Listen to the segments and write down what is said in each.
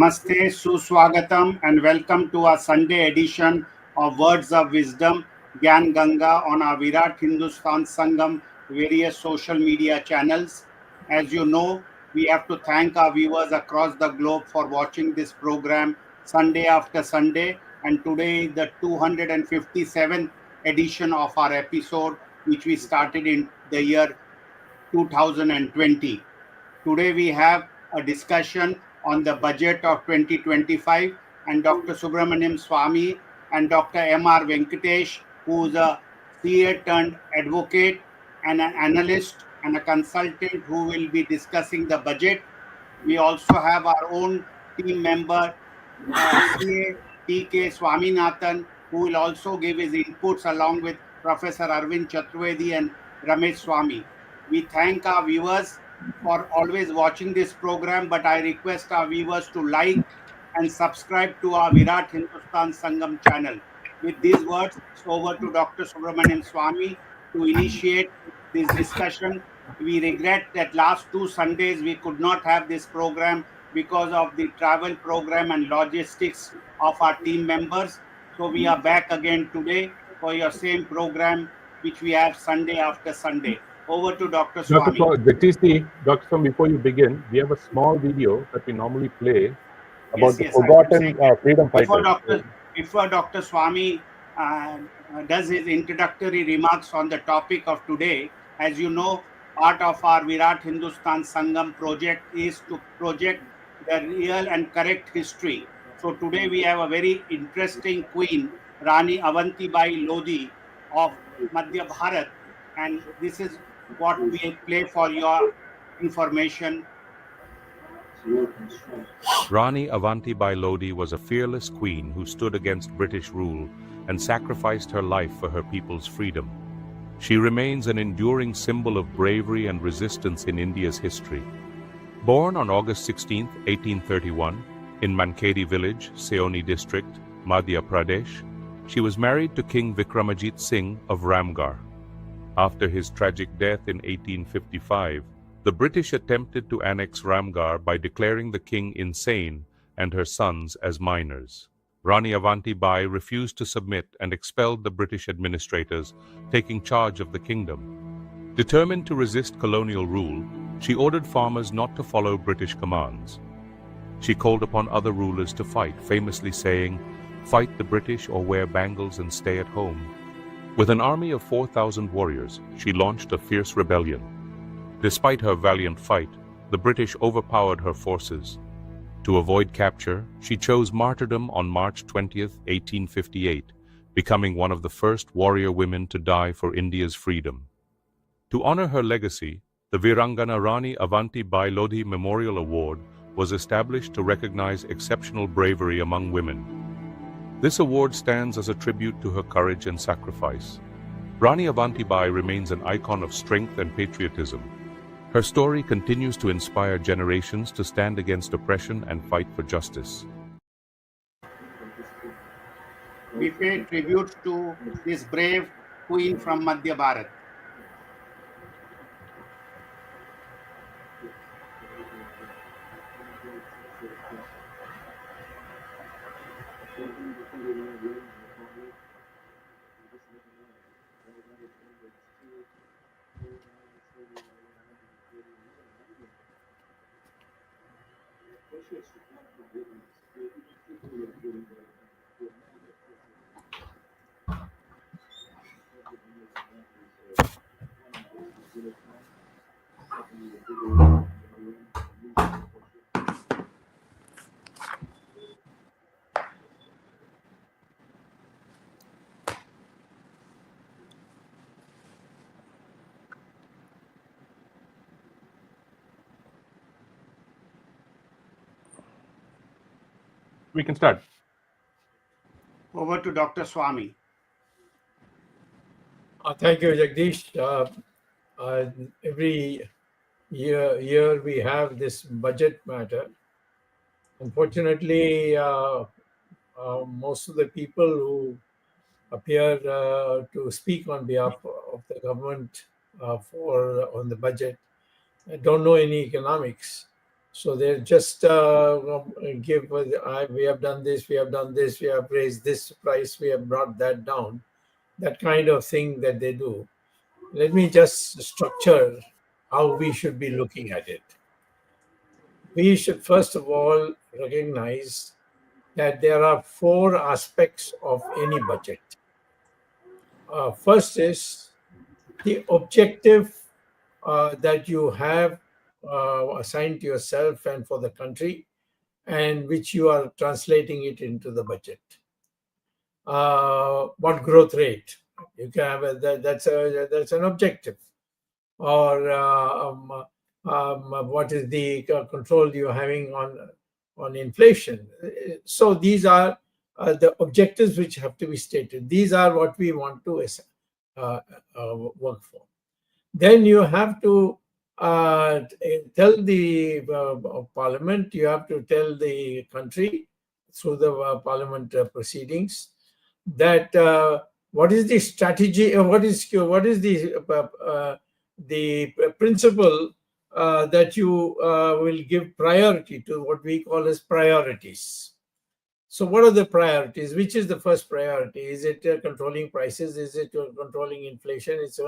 Namaste, Suswagatam, and welcome to our Sunday edition of Words of Wisdom, Gyan Ganga on our Virat Hindustan Sangam various social media channels. As you know, we have to thank our viewers across the globe for watching this program Sunday after Sunday. And today is the 257th edition of our episode, which we started in the year 2020. Today we have a discussion on the budget of 2025, and Dr. SUBRAMANIAN SWAMY and Dr. M.R. Venkatesh, who is a CA turned advocate and an analyst and a consultant who will be discussing the budget. We also have our own team member, CA T.K. Swaminathan, who will also give his inputs along with Professor Arvind Chaturvedi and Ramesh Swamy. We thank our viewers for always watching this program, but I request our viewers to like and subscribe to our Virat Hindustan Sangam channel. With these words, it's over to Dr. SUBRAMANIAN SWAMY to initiate this discussion. We regret that last 2 Sundays we could not have this program because of the travel program and logistics of our team members. So we are back again today for your same program, which we have Sunday after Sunday. Over to Dr. Swamy. Dr. Swamy, before you begin, we have a small video that we normally play about the forgotten freedom fighters. Before Dr. Swamy does his introductory remarks on the topic of today, as you know, part of our Virat Hindustan Sangam project is to project the real and correct history. So today we have a very interesting queen, Rani Avanti Bai Lodi of Madhya Bharat, and this is what we play for your information. Rani Avanti Bai Lodi was a fearless queen who stood against British rule and sacrificed her life for her people's freedom. She remains an enduring symbol of bravery and resistance in India's history. Born on August 16, 1831, in Mankedi village, Seoni district, Madhya Pradesh, she was married to King Vikramajit Singh of Ramgarh. After his tragic death in 1855, the British attempted to annex Ramgarh by declaring the king insane and her sons as minors. Rani Avanti Bai refused to submit and expelled the British administrators, taking charge of the kingdom. Determined to resist colonial rule, she ordered farmers not to follow British commands. She called upon other rulers to fight, famously saying, "Fight the British or wear bangles and stay at home." With an army of 4,000 warriors, she launched a fierce rebellion. Despite her valiant fight, the British overpowered her forces. To avoid capture, she chose martyrdom on March 20, 1858, becoming one of the first warrior women to die for India's freedom. To honor her legacy, the Virangana Rani Avanti Bai Lodi Memorial Award was established to recognize exceptional bravery among women. This award stands as a tribute to her courage and sacrifice. Rani Avanti Bai remains an icon of strength and patriotism. Her story continues to inspire generations to stand against oppression and fight for justice. We pay tribute to this brave queen from Madhya Bharat. We can start. Over to Dr. Swamy. Thank you, Jagdish. Every year we have this budget matter. Unfortunately, most of the people who appear to speak on behalf of the government on the budget don't know any economics. So they're just give, we have done this, we have done this, we have raised this price, we have brought that down, that kind of thing that they do. Let me just structure how we should be looking at it. We should first of all recognize that there are four aspects of any budget. First is the objective that you have assigned to yourself and for the country, and which you are translating it into the budget. What growth rate you can have? That's an objective. Or what is the control you're having on inflation? So these are the objectives which have to be stated. These are what we want to work for. Then you have to tell the parliament, you have to tell the country through the parliament proceedings that what is the strategy, what is the principle that you will give priority to, what we call as priorities. So what are the priorities? Which is the first priority? Is it controlling prices? Is it controlling inflation? It's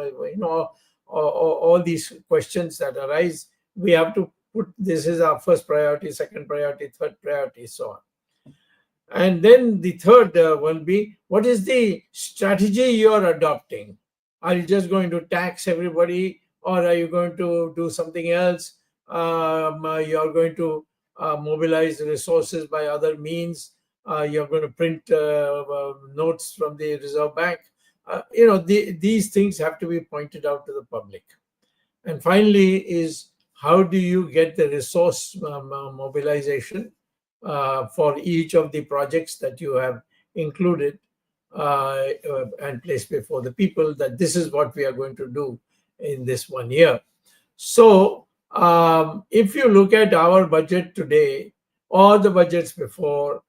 all these questions that arise. We have to put this is our first priority, second priority, third priority, so on. And then the third will be, what is the strategy you are adopting? Are you just going to tax everybody, or are you going to do something else? You are going to mobilize resources by other means. You're going to print notes from the Reserve Bank. These things have to be pointed out to the public. And finally is, how do you get the resource mobilization for each of the projects that you have included and placed before the people, that this is what we are going to do in this 1 year. So if you look at our budget today or the budgets before,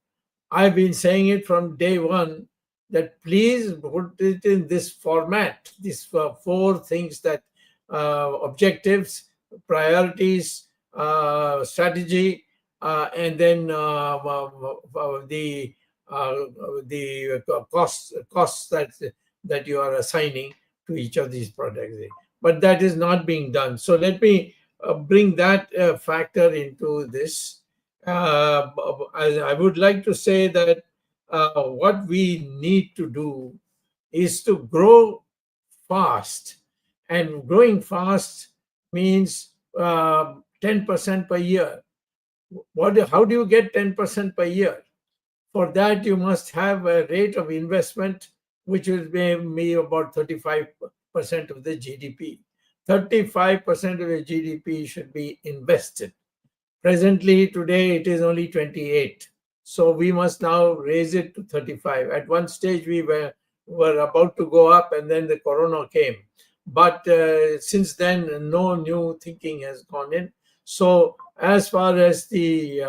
I've been saying it from day one that please put it in this format, these four things, that objectives, priorities, strategy, and then the costs that you are assigning to each of these projects. But that is not being done. So let me bring that factor into this. I would like to say that what we need to do is to grow fast, and growing fast means 10% per year. How do you get 10% per year? For that, you must have a rate of investment which will be about 35% of the GDP. 35% of the GDP should be invested. Presently, today, it is only 28. So we must now raise it to 35. At one stage, we were about to go up, and then the corona came. But since then, no new thinking has gone in. So as far as the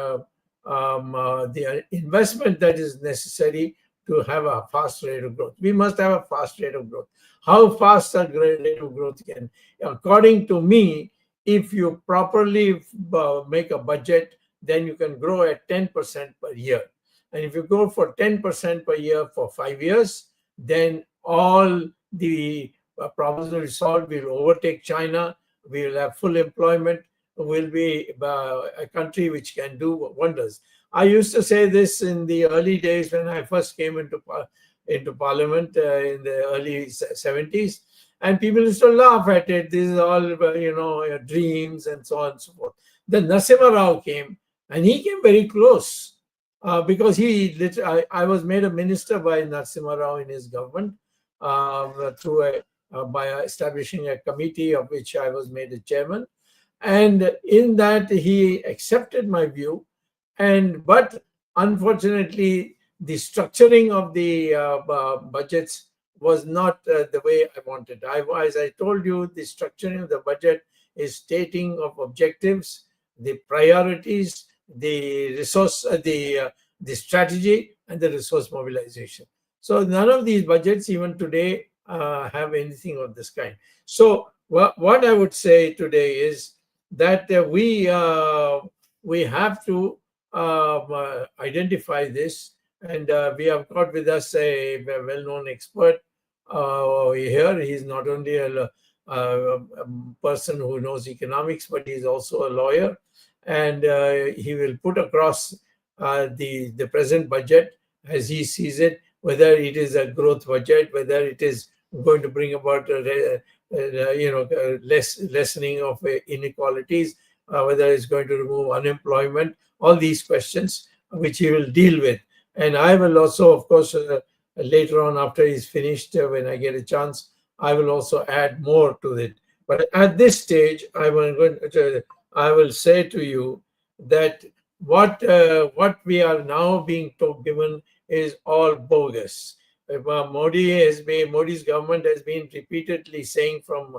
investment that is necessary to have a fast rate of growth, we must have a fast rate of growth. How fast a rate of growth can? According to me, if you properly make a budget, then you can grow at 10% per year. And if you go for 10% per year for 5 years, then all the problems will be solved. We'll overtake China. We will have full employment. We'll be a country which can do wonders. I used to say this in the early days when I first came into Parliament in the early 70s. And people used to laugh at it. This is all, dreams and so on and so forth. Then Narasimha Rao came, and he came very close because I was made a minister by Narasimha Rao in his government by establishing a committee of which I was made a chairman. And in that, he accepted my view. But unfortunately, the structuring of the budgets was not the way I wanted. As I told you, the structuring of the budget is stating of objectives, the priorities, the resource, the strategy, and the resource mobilization. So none of these budgets, even today, have anything of this kind. So what I would say today is that we we have to identify this. And we have got with us a well-known expert here. He's not only a person who knows economics, but he's also a lawyer. And he will put across the present budget as he sees it, whether it is a growth budget, whether it is going to bring about lessening of inequalities, whether it's going to remove unemployment, all these questions which he will deal with. And I will also, of course, later on after he's finished, when I get a chance, I will also add more to it. But at this stage, I will say to you that what we are now being given is all bogus. Modi's government has been repeatedly saying from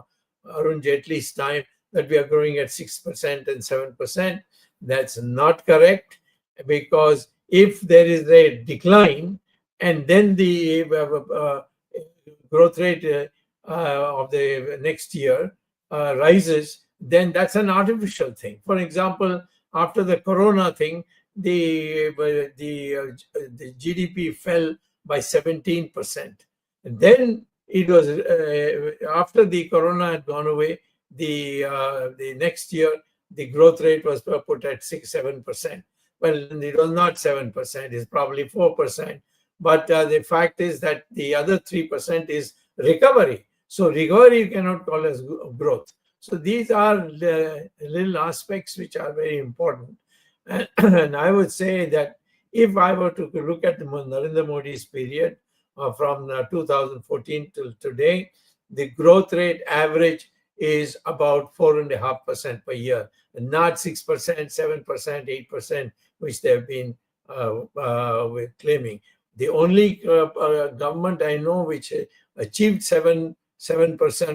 Arun Jaitley's time that we are growing at 6% and 7%. That's not correct, because if there is a decline and then the growth rate of the next year rises, then that's an artificial thing. For example, after the corona thing, the GDP fell by 17%. And then it was after the corona had gone away, the next year the growth rate was put at 6-7%. Well, it was not 7%; it's probably 4%. But the fact is that the other 3% is recovery. So recovery you cannot call as growth. So these are little aspects which are very important. And I would say that if I were to look at the Narendra Modi's period from 2014 till today, the growth rate average is about 4.5% per year, and not 6%, 7%, 8%, which they have been claiming. The only government I know which achieved 7%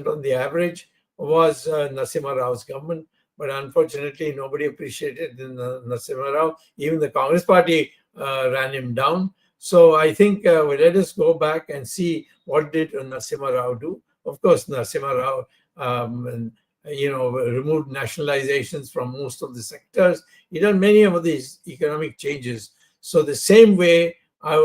on the average was Narasimha Rao's government. But unfortunately, nobody appreciated Narasimha Rao. Even the Congress party ran him down. So I think let us go back and see what did Narasimha Rao do. Of course, Narasimha Rao removed nationalizations from most of the sectors. He done many of these economic changes. So the same way, I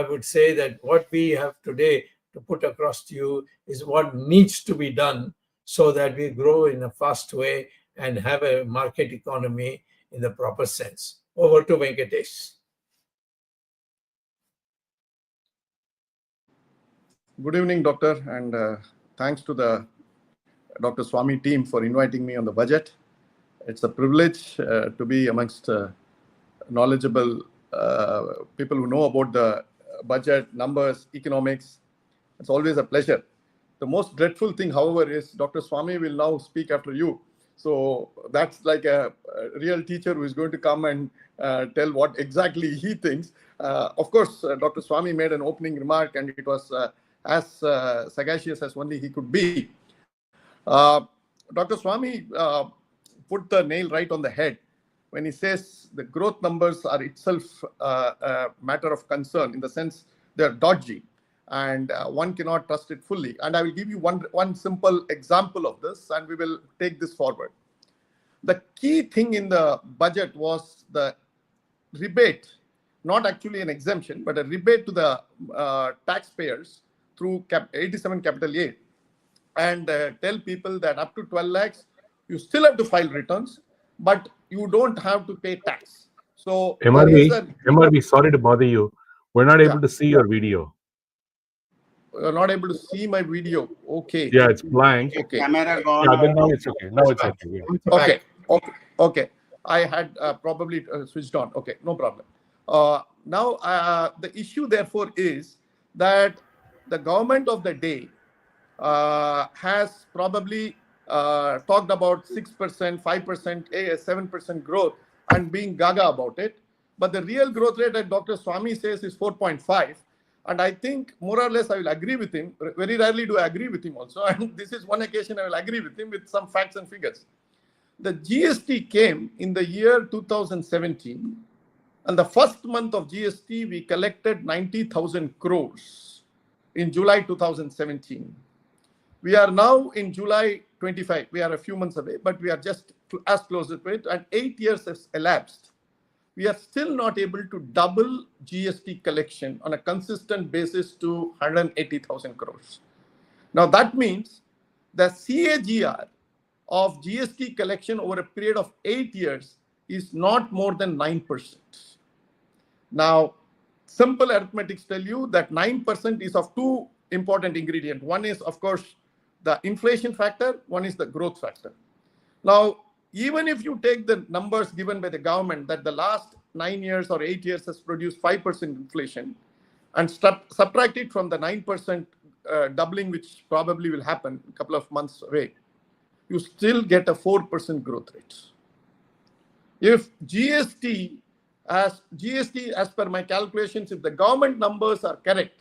would say that what we have today to put across to you is what needs to be done so that we grow in a fast way and have a market economy in the proper sense. Over to Venkatesh. Good evening, Doctor, and thanks to the Dr. Swamy team for inviting me on the budget. It's a privilege to be amongst knowledgeable people who know about the budget, numbers, economics. It's always a pleasure. The most dreadful thing, however, is Dr. Swamy will now speak after you. So that's like a real teacher who is going to come and tell what exactly he thinks. Of course, Dr. Swamy made an opening remark, and it was as sagacious as only he could be. Dr. Swamy put the nail right on the head when he says the growth numbers are itself a matter of concern, in the sense they're dodgy and one cannot trust it fully. And I will give you one simple example of this, and we will take this forward. The key thing in the budget was the rebate, not actually an exemption, but a rebate to the taxpayers through 87 capital A, and tell people that up to 12 lakhs, you still have to file returns, but you don't have to pay tax. So MRV, sorry to bother you. We're not able to see your video. You're not able to see my video. Okay. Yeah, it's blank. Okay. Camera gone. Yeah, then now it's okay. Now it's okay. Yeah. Okay. I had probably switched on. Okay, no problem. Now, the issue, therefore, is that the government of the day has probably talked about 6%, 5%, 7% growth and being gaga about it. But the real growth rate that Dr. Swamy says is 4.5. And I think more or less I will agree with him. Very rarely do I agree with him also. And this is one occasion I will agree with him with some facts and figures. The GST came in the year 2017. And the first month of GST, we collected 90,000 crores in July 2017. We are now in July 25. We are a few months away, but we are just as close to it. And 8 years has elapsed. We are still not able to double GST collection on a consistent basis to 180,000 crores. Now that means the CAGR of GST collection over a period of 8 years is not more than 9%. Now, simple arithmetics tell you that 9% is of two important ingredients. One is, of course, the inflation factor. One is the growth factor. Now, even if you take the numbers given by the government that the last 9 years or 8 years has produced 5% inflation and subtract it from the 9% doubling, which probably will happen a couple of months away, you still get a 4% growth rate. If GST, as per my calculations, if the government numbers are correct,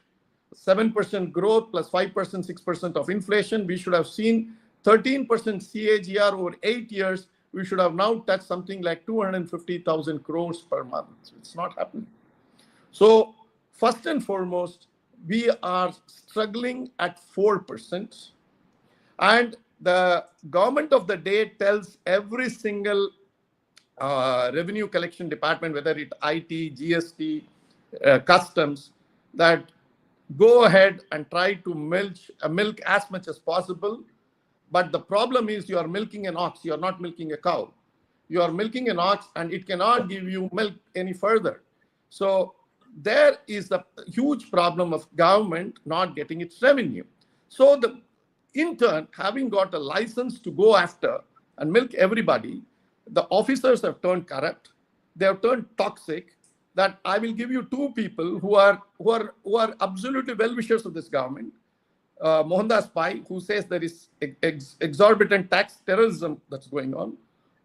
7% growth plus 5%, 6% of inflation, we should have seen 13% CAGR over 8 years. We should have now touched something like 250,000 crores per month. It's not happening. So first and foremost, we are struggling at 4%. And the government of the day tells every single revenue collection department, whether it's IT, GST, customs, that go ahead and try to milk as much as possible. But the problem is you are milking an ox, you are not milking a cow. You are milking an ox and it cannot give you milk any further. So there is the huge problem of government not getting its revenue. So in turn, having got a license to go after and milk everybody, the officers have turned corrupt. They have turned toxic. That I will give you two people who are absolutely well-wishers of this government. Mohandas Pai, who says there is exorbitant tax terrorism that's going on.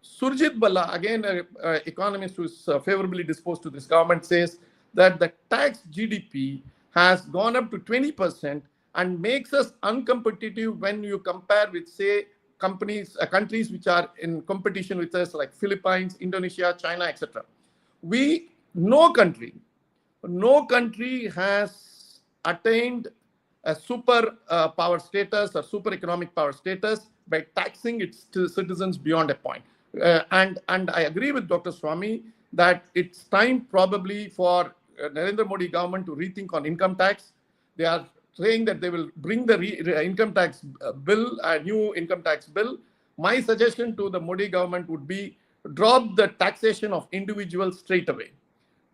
Surjit Balla, again an economist who is favorably disposed to this government, says that the tax GDP has gone up to 20% and makes us uncompetitive when you compare with, say, countries which are in competition with us, like Philippines, Indonesia, China, etc. No country has attained a super power status or super economic power status by taxing its citizens beyond a point. And I agree with Dr. Swamy that it's time probably for Narendra Modi government to rethink on income tax. They are saying that they will bring the income tax bill, a new income tax bill. My suggestion to the Modi government would be drop the taxation of individuals straight away.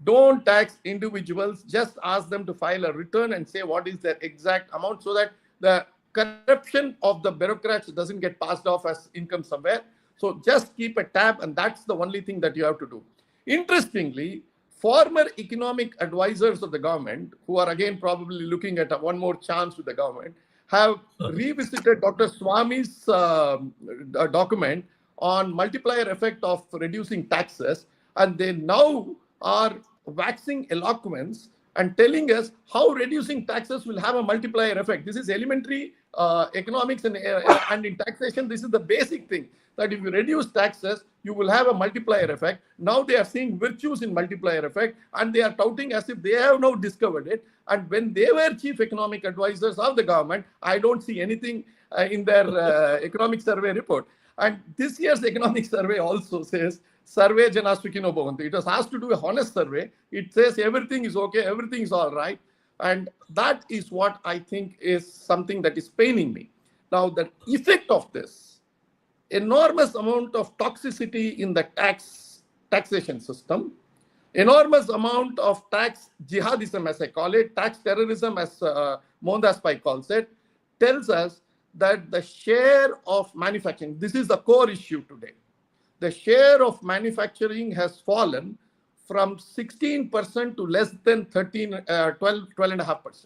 Don't tax individuals, just ask them to file a return and say what is their exact amount so that the corruption of the bureaucrats doesn't get passed off as income somewhere. So just keep a tab, and that's the only thing that you have to do. Interestingly, former economic advisors of the government, who are again probably looking at one more chance with the government, have revisited Dr. Swamy's document on multiplier effect of reducing taxes, and they now are waxing eloquence and telling us how reducing taxes will have a multiplier effect. This is elementary economics, and in taxation, this is the basic thing, that if you reduce taxes, you will have a multiplier effect. Now they are seeing virtues in multiplier effect, and they are touting as if they have now discovered it. And when they were chief economic advisors of the government, I don't see anything in their economic survey report. And this year's economic survey also says, Sarve Jana Sukhino Bhavantu. It was asked to do a honest survey. It says everything is okay, everything is all right. And that is what I think is something that is paining me. Now, the effect of this, enormous amount of toxicity in the taxation system, enormous amount of tax jihadism, as I call it, tax terrorism, as Mohandas Pai calls it, tells us that the share of manufacturing, this is the core issue today. The share of manufacturing has fallen from 16% to less than 12.5%.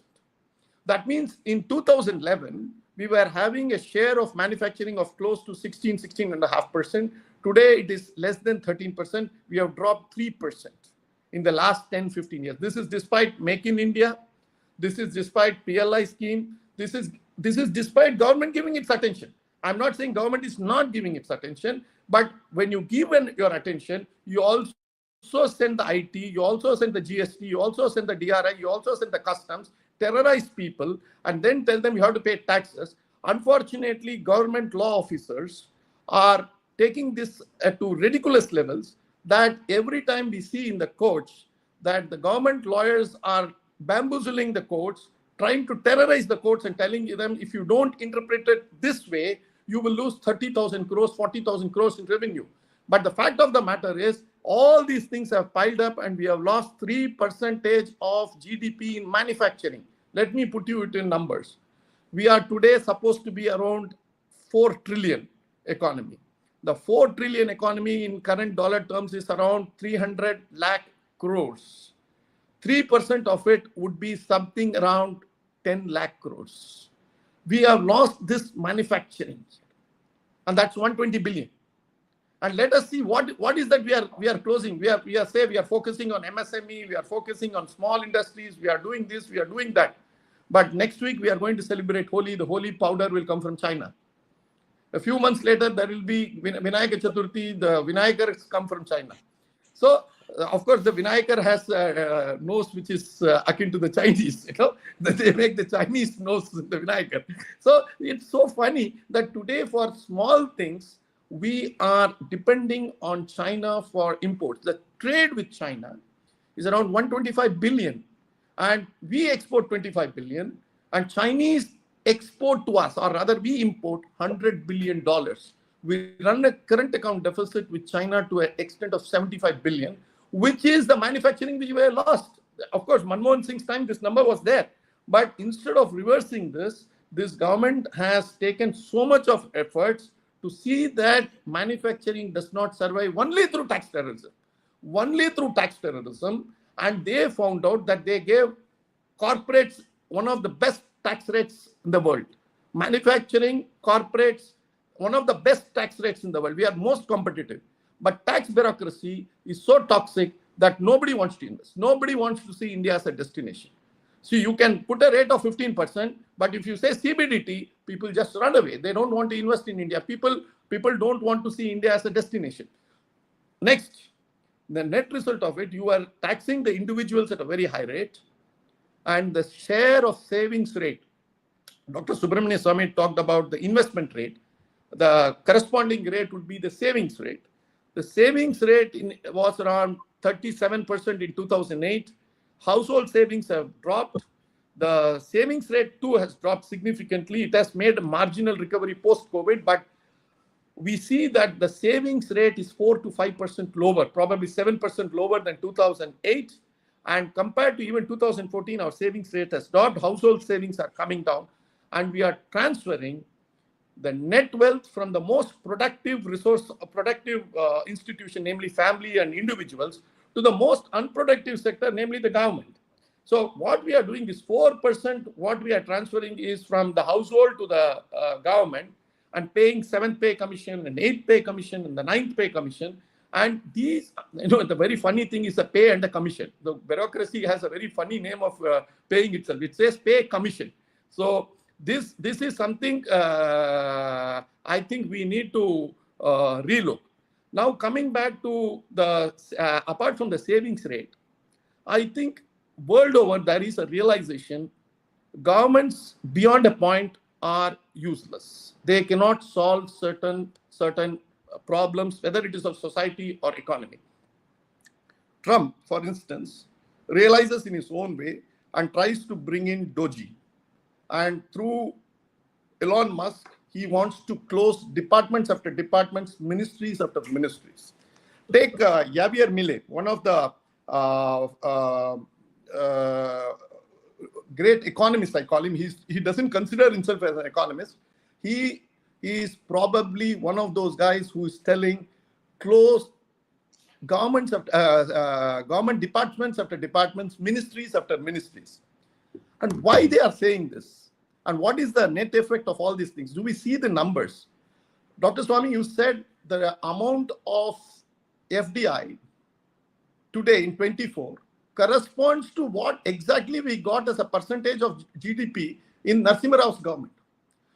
That means in 2011, we were having a share of manufacturing of close to 16.5%. Today, it is less than 13%. We have dropped 3% in the last 10, 15 years. This is despite Make in India. This is despite PLI scheme. This is despite government giving its attention. I'm not saying government is not giving its attention, but when you give your attention, you also send the IT, you also send the GST, you also send the DRI, you also send the customs, terrorize people, and then tell them you have to pay taxes. Unfortunately, government law officers are taking this to ridiculous levels, that every time we see in the courts that the government lawyers are bamboozling the courts, trying to terrorize the courts and telling them, if you don't interpret it this way, you will lose 30,000 crores, 40,000 crores in revenue. But the fact of the matter is, all these things have piled up and we have lost 3% of GDP in manufacturing. Let me put you it in numbers. We are today supposed to be around 4 trillion economy. The 4 trillion economy in current dollar terms is around 300 lakh crores. 3% of it would be something around 10 lakh crores. We have lost this manufacturing, and that's 120 billion. And let us see what is that we are closing. We are focusing on MSME, we are focusing on small industries, we are doing this, we are doing that. But next week we are going to celebrate Holi. The Holi powder will come from China. A few months later, there will be Vinayaka Chaturthi. The Vinayakars come from China. So, of course, the Vinayakar has a nose which is akin to the Chinese. You know, they make the Chinese nose the Vinayakar. So it's so funny that today, for small things, we are depending on China for imports. The trade with China is around 125 billion, and we export 25 billion, and Chinese export to us, or rather we import $100 billion. We run a current account deficit with China to an extent of 75 billion, which is the manufacturing which we have lost. Of course, Manmohan Singh's time, this number was there. But instead of reversing this, this government has taken so much of efforts to see that manufacturing does not survive only through tax terrorism. Only through tax terrorism. And they found out that they gave corporates one of the best tax rates in the world. Manufacturing, corporates, one of the best tax rates in the world. We are most competitive. But tax bureaucracy is so toxic that nobody wants to invest. Nobody wants to see India as a destination. So you can put a rate of 15%, but if you say CBDT, people just run away. They don't want to invest in India. People don't want to see India as a destination. Next, the net result of it, you are taxing the individuals at a very high rate, and the share of savings rate. Dr. SUBRAMANIAN SWAMY talked about the investment rate. The corresponding rate would be the savings rate. The savings rate was around 37% in 2008. Household savings have dropped. The savings rate too has dropped significantly. It has made a marginal recovery post-COVID, but we see that the savings rate is 4 to 5% lower, probably 7% lower than 2008. And compared to even 2014, our savings rate has dropped. Household savings are coming down, and we are transferring the net wealth from the most productive institution, namely family and individuals, to the most unproductive sector, namely the government. So what we are doing is 4%, what we are transferring is from the household to the government, and paying 7th pay commission and 8th pay commission and the 9th pay commission. And these, the very funny thing is the pay and the commission. The bureaucracy has a very funny name of paying itself. It says pay commission. So this is something I think we need to relook. Now, coming back to the, apart from the savings rate, I think world over there is a realization governments beyond a point are useless. They cannot solve certain problems, whether it is of society or economy. Trump, for instance, realizes in his own way and tries to bring in Doji. And through Elon Musk, he wants to close departments after departments, ministries after ministries. Take Javier Milei, one of the great economists, I call him. He doesn't consider himself as an economist. He is probably one of those guys who is telling close government departments after departments, ministries after ministries. And why they are saying this? And what is the net effect of all these things? Do we see the numbers? Dr. Swamy, you said the amount of FDI today in 24 corresponds to what exactly we got as a percentage of GDP in Narasimha Rao's government.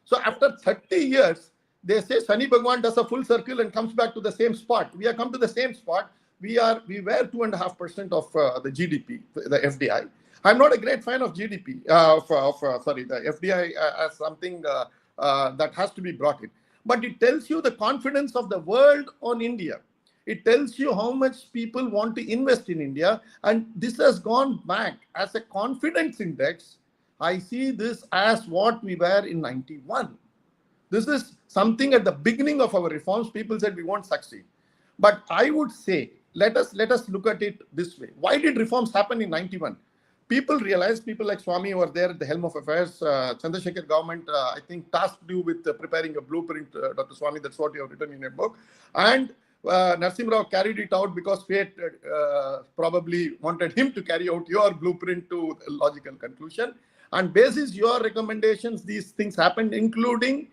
So after 30 years, they say Shani Bhagwan does a full circle and comes back to the same spot. We have come to the same spot. We were 2.5% of the GDP, the FDI. I'm not a great fan of GDP, the FDI as something that has to be brought in. But it tells you the confidence of the world on India. It tells you how much people want to invest in India. And this has gone back as a confidence index. I see this as what we were in 91. This is something at the beginning of our reforms. People said we won't succeed. But I would say, let us look at it this way. Why did reforms happen in 91? People realized, people like Swamy were there at the helm of affairs. Chandrasekhar government, I think, tasked you with preparing a blueprint, Dr. Swamy, that's what you have written in your book. And Narasimha Rao carried it out because fate probably wanted him to carry out your blueprint to a logical conclusion. And basis your recommendations, these things happened, including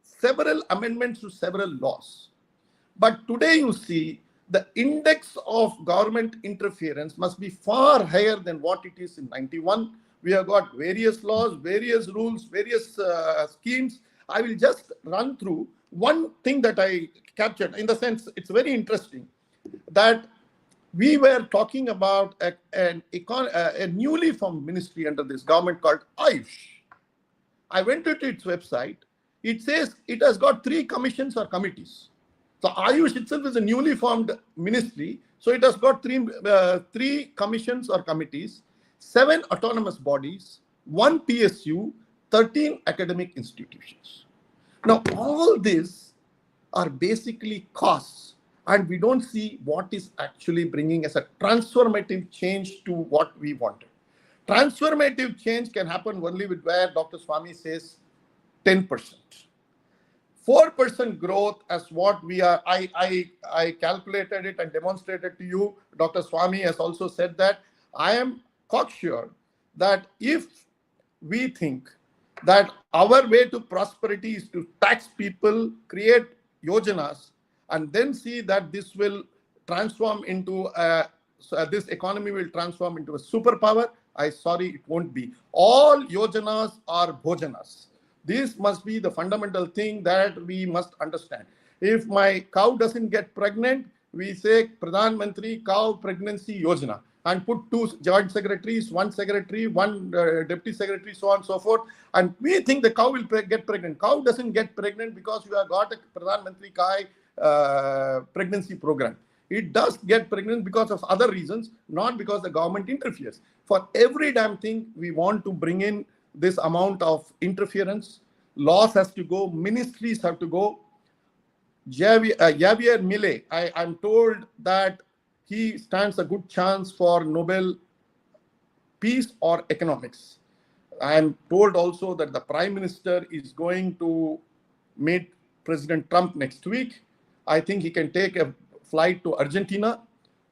several amendments to several laws. But today you see the index of government interference must be far higher than what it is in 91. We have got various laws, various rules, various schemes. I will just run through one thing that I captured. In the sense, it's very interesting that we were talking about a newly formed ministry under this government called Ayush. I went to its website. It says it has got 3 commissions or committees. So Ayush itself is a newly formed ministry. So it has got three commissions or committees, 7 autonomous bodies, 1 PSU, 13 academic institutions. Now, all these are basically costs, and we don't see what is actually bringing us a transformative change to what we wanted. Transformative change can happen only with where Dr. Swamy says 10%. 4% growth as what we are, I calculated it and demonstrated to you. Dr. Swamy has also said that. I am cocksure that if we think that our way to prosperity is to tax people, create yojanas, and then see that this will transform into this economy will transform into a superpower, sorry, it won't be. All yojanas are bhojanas. This must be the fundamental thing that we must understand. If my cow doesn't get pregnant, we say Pradhan Mantri Cow Pregnancy Yojana and put 2 joint secretaries, 1 secretary, 1 deputy secretary, so on and so forth. And we think the cow will get pregnant. Cow doesn't get pregnant because you have got a Pradhan Mantri Cow pregnancy program. It does get pregnant because of other reasons, not because the government interferes. For every damn thing, we want to bring in this amount of interference. Laws has to go, ministries have to go. Javier Milei, I'm told that he stands a good chance for Nobel Peace or Economics. I am told also that the Prime Minister is going to meet President Trump next week. I think he can take a flight to Argentina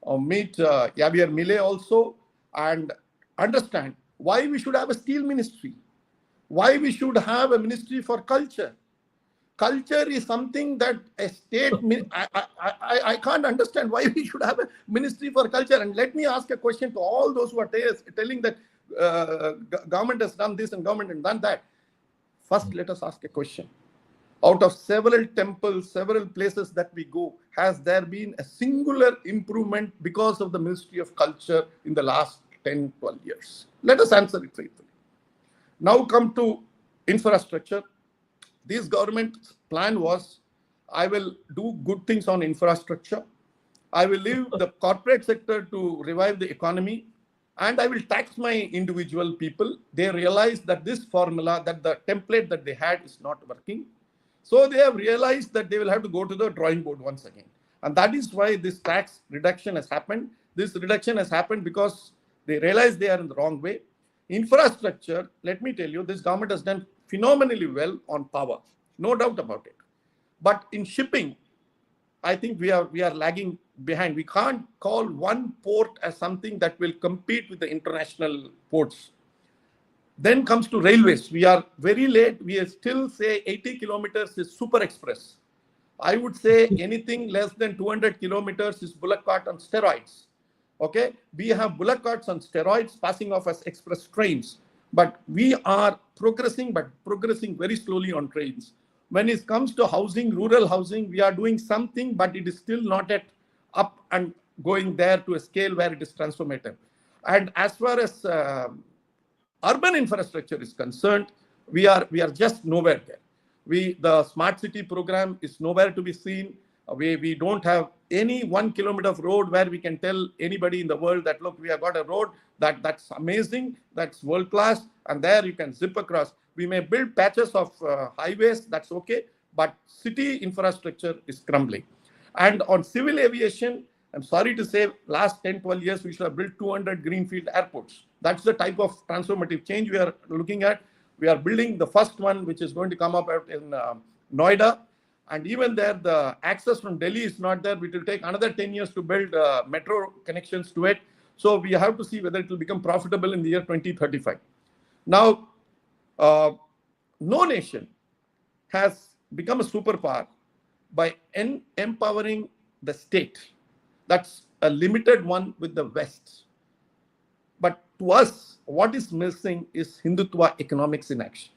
or meet Javier Milei also and understand why we should have a steel ministry, why we should have a ministry for culture. Culture is something that a state, I can't understand why we should have a ministry for culture. And let me ask a question to all those who are telling that government has done this and government has done that. First, let us ask a question. Out of several temples, several places that we go, has there been a singular improvement because of the Ministry of Culture in the last 10, 12 years? Let us answer it faithfully. Now come to infrastructure. This government's plan was, I will do good things on infrastructure. I will leave the corporate sector to revive the economy, and I will tax my individual people. They realized that this formula, that the template that they had is not working. So they have realized that they will have to go to the drawing board once again. And that is why this tax reduction has happened. This reduction has happened because they realize they are in the wrong way. Infrastructure, let me tell you, this government has done phenomenally well on power, no doubt about it. But in shipping, I think we are lagging behind. We can't call one port as something that will compete with the international ports. Then comes to railways. We are very late. We still say 80 kilometers is super express. I would say anything less than 200 kilometers is bullock cart on steroids. Okay, we have bullock carts on steroids passing off as express trains, but we are progressing, but progressing very slowly on trains. When it comes to housing, rural housing, we are doing something, but it is still not yet up and going there to a scale where it is transformative. And as far as urban infrastructure is concerned, we are just nowhere there. The smart city program is nowhere to be seen. We don't have any 1 kilometer of road where we can tell anybody in the world that, look, we have got a road that's amazing, that's world class, and there you can zip across. We may build patches of highways, that's okay, but city infrastructure is crumbling. And on civil aviation, I'm sorry to say, last 10, 12 years, we should have built 200 greenfield airports. That's the type of transformative change we are looking at. We are building the first one, which is going to come up out in Noida. And even there, the access from Delhi is not there. It will take another 10 years to build metro connections to it. So we have to see whether it will become profitable in the year 2035. Now, no nation has become a superpower by empowering the state. That's a limited one with the West. But to us, what is missing is Hindutva economics in action.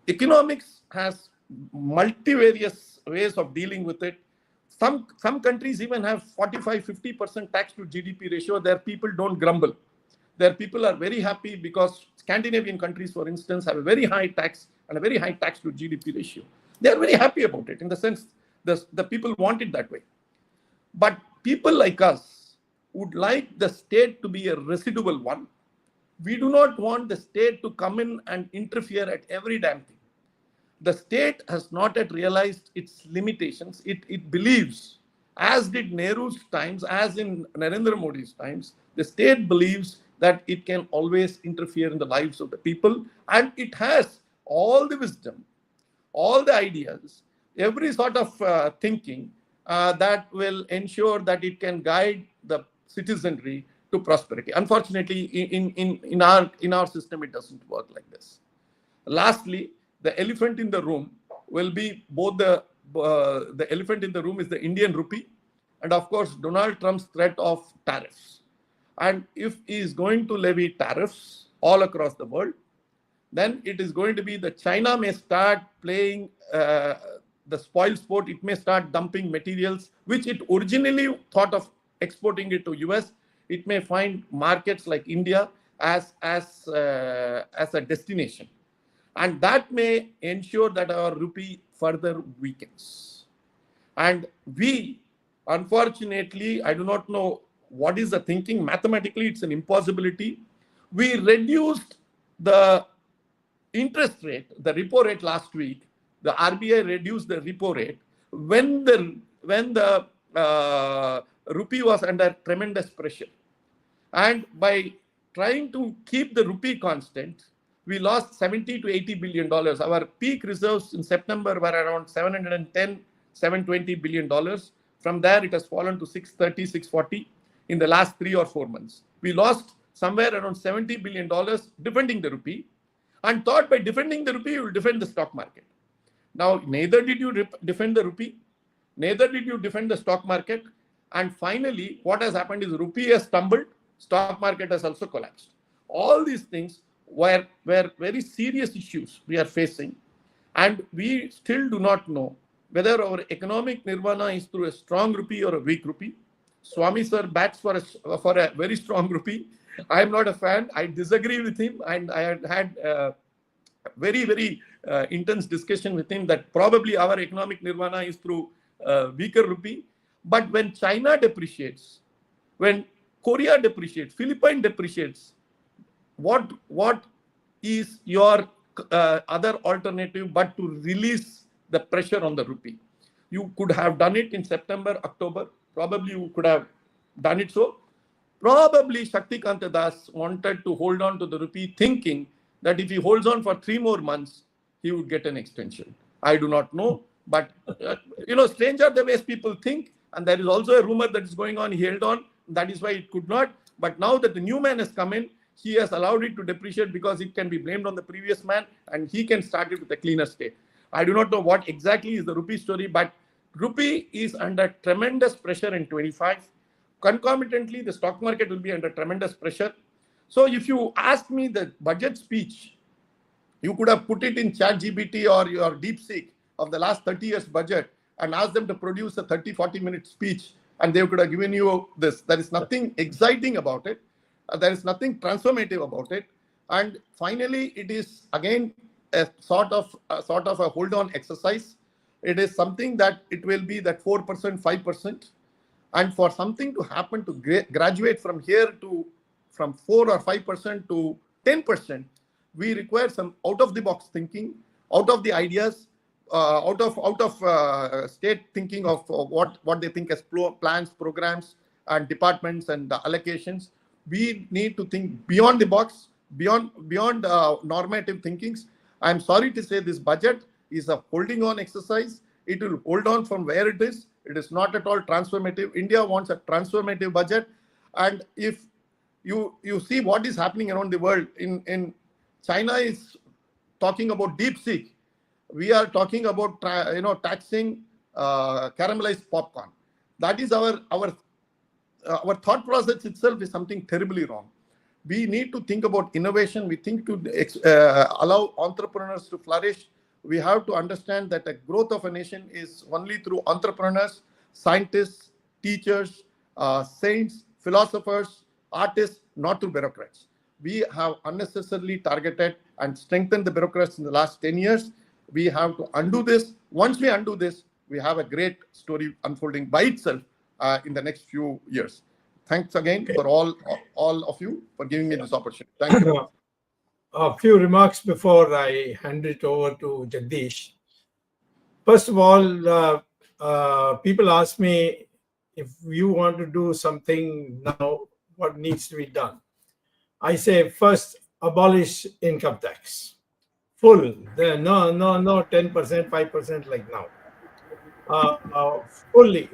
Economics has multivarious ways of dealing with it. Some countries even have 45-50% tax to GDP ratio. Their people don't grumble. Their people are very happy because Scandinavian countries, for instance, have a very high tax and a very high tax to GDP ratio. They are very happy about it in the sense the people want it that way. But people like us would like the state to be a residual one. We do not want the state to come in and interfere at every damn thing. The state has not yet realized its limitations. It believes, as did Nehru's times, as in Narendra Modi's times, the state believes that it can always interfere in the lives of the people, and it has all the wisdom, all the ideas, every sort of thinking that will ensure that it can guide the citizenry to prosperity. Unfortunately, in our system, it doesn't work like this. Lastly, the elephant in the room will be both the elephant in the room is the Indian rupee, and of course Donald Trump's threat of tariffs. And if he is going to levy tariffs all across the world, then it is going to be the China may start playing the spoil sport. It may start dumping materials which it originally thought of exporting it to US. It may find markets like India as a destination. And that may ensure that our rupee further weakens. And we, unfortunately, I do not know what is the thinking. Mathematically, it's an impossibility. We reduced the interest rate, the repo rate last week. The RBI reduced the repo rate when the rupee was under tremendous pressure. And by trying to keep the rupee constant, we lost $70 to $80 billion. Our peak reserves in September were around $720 billion. From there, it has fallen to 630, 640 in the last 3 or 4 months. We lost somewhere around $70 billion defending the rupee, and thought by defending the rupee, you will defend the stock market. Now, neither did you defend the rupee, neither did you defend the stock market. And finally, what has happened is rupee has stumbled, stock market has also collapsed. All these things were very serious issues we are facing, and we still do not know whether our economic nirvana is through a strong rupee or a weak rupee. Swami sir bats for a very strong rupee. I am not a fan. I disagree with him, and I had very intense discussion with him that probably our economic nirvana is through weaker rupee. But when China depreciates, when Korea depreciates, Philippines depreciates, what is your other alternative but to release the pressure on the rupee? You could have done it in September, October. Probably you could have done it so. Probably Shaktikanta Das wanted to hold on to the rupee, thinking that if he holds on for 3 more months, he would get an extension. I do not know, but strange are the ways people think. And there is also a rumor that is going on. He held on. That is why it could not. But now that the new man has come in, he has allowed it to depreciate because it can be blamed on the previous man, and he can start it with a cleaner state. I do not know what exactly is the rupee story, but rupee is under tremendous pressure in 25. Concomitantly, the stock market will be under tremendous pressure. So if you ask me the budget speech, you could have put it in ChatGPT or your DeepSeek of the last 30 years budget and asked them to produce a 30-40 minute speech, and they could have given you this. There is nothing exciting about it. There is nothing transformative about it. And finally, it is again a sort of a hold on exercise. It is something that it will be that 4%, 5%. And for something to happen to graduate from here to from 4 or 5% to 10%, we require some out of the box thinking, out of the ideas, out of state thinking of what they think as plans, programs, and departments and allocations. We need to think beyond the box, beyond normative thinkings. I'm sorry to say this budget is a holding on exercise. It will hold on from where it is. It is not at all transformative. India wants a transformative budget. And if you see what is happening around the world, in China is talking about deep sea. We are talking about taxing caramelized popcorn. That is our thought process itself is something terribly wrong. We need to think about innovation. We think to allow entrepreneurs to flourish. We have to understand that the growth of a nation is only through entrepreneurs, scientists, teachers, saints, philosophers, artists, not through bureaucrats. We have unnecessarily targeted and strengthened the bureaucrats in the last 10 years. We have to undo this. Once we undo this, we have a great story unfolding by itself in the next few years. Thanks again for all of you for giving me this opportunity. Thank you. A few remarks before I hand it over to Jagdish. First of all, people ask me, if you want to do something now, what needs to be done? I say, first, abolish income tax. Full. No 10%, 5% like now. Fully.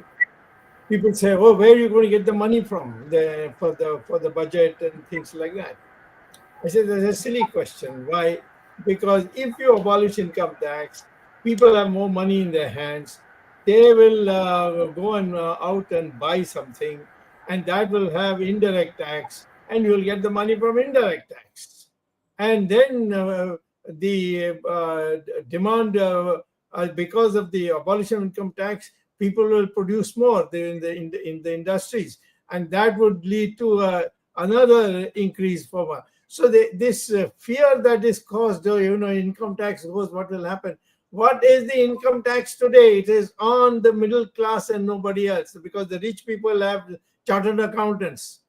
People say, oh, where are you going to get the money from for the budget and things like that? I said, that's a silly question. Why? Because if you abolish income tax, people have more money in their hands. They will go and out and buy something, and that will have indirect tax, and you'll get the money from indirect tax. And then the demand, because of the abolition of income tax, people will produce more in the industries, and that would lead to another increase for. So this fear that is caused, income tax goes, what will happen? What is the income tax today? It is on the middle class and nobody else, because the rich people have chartered accountants,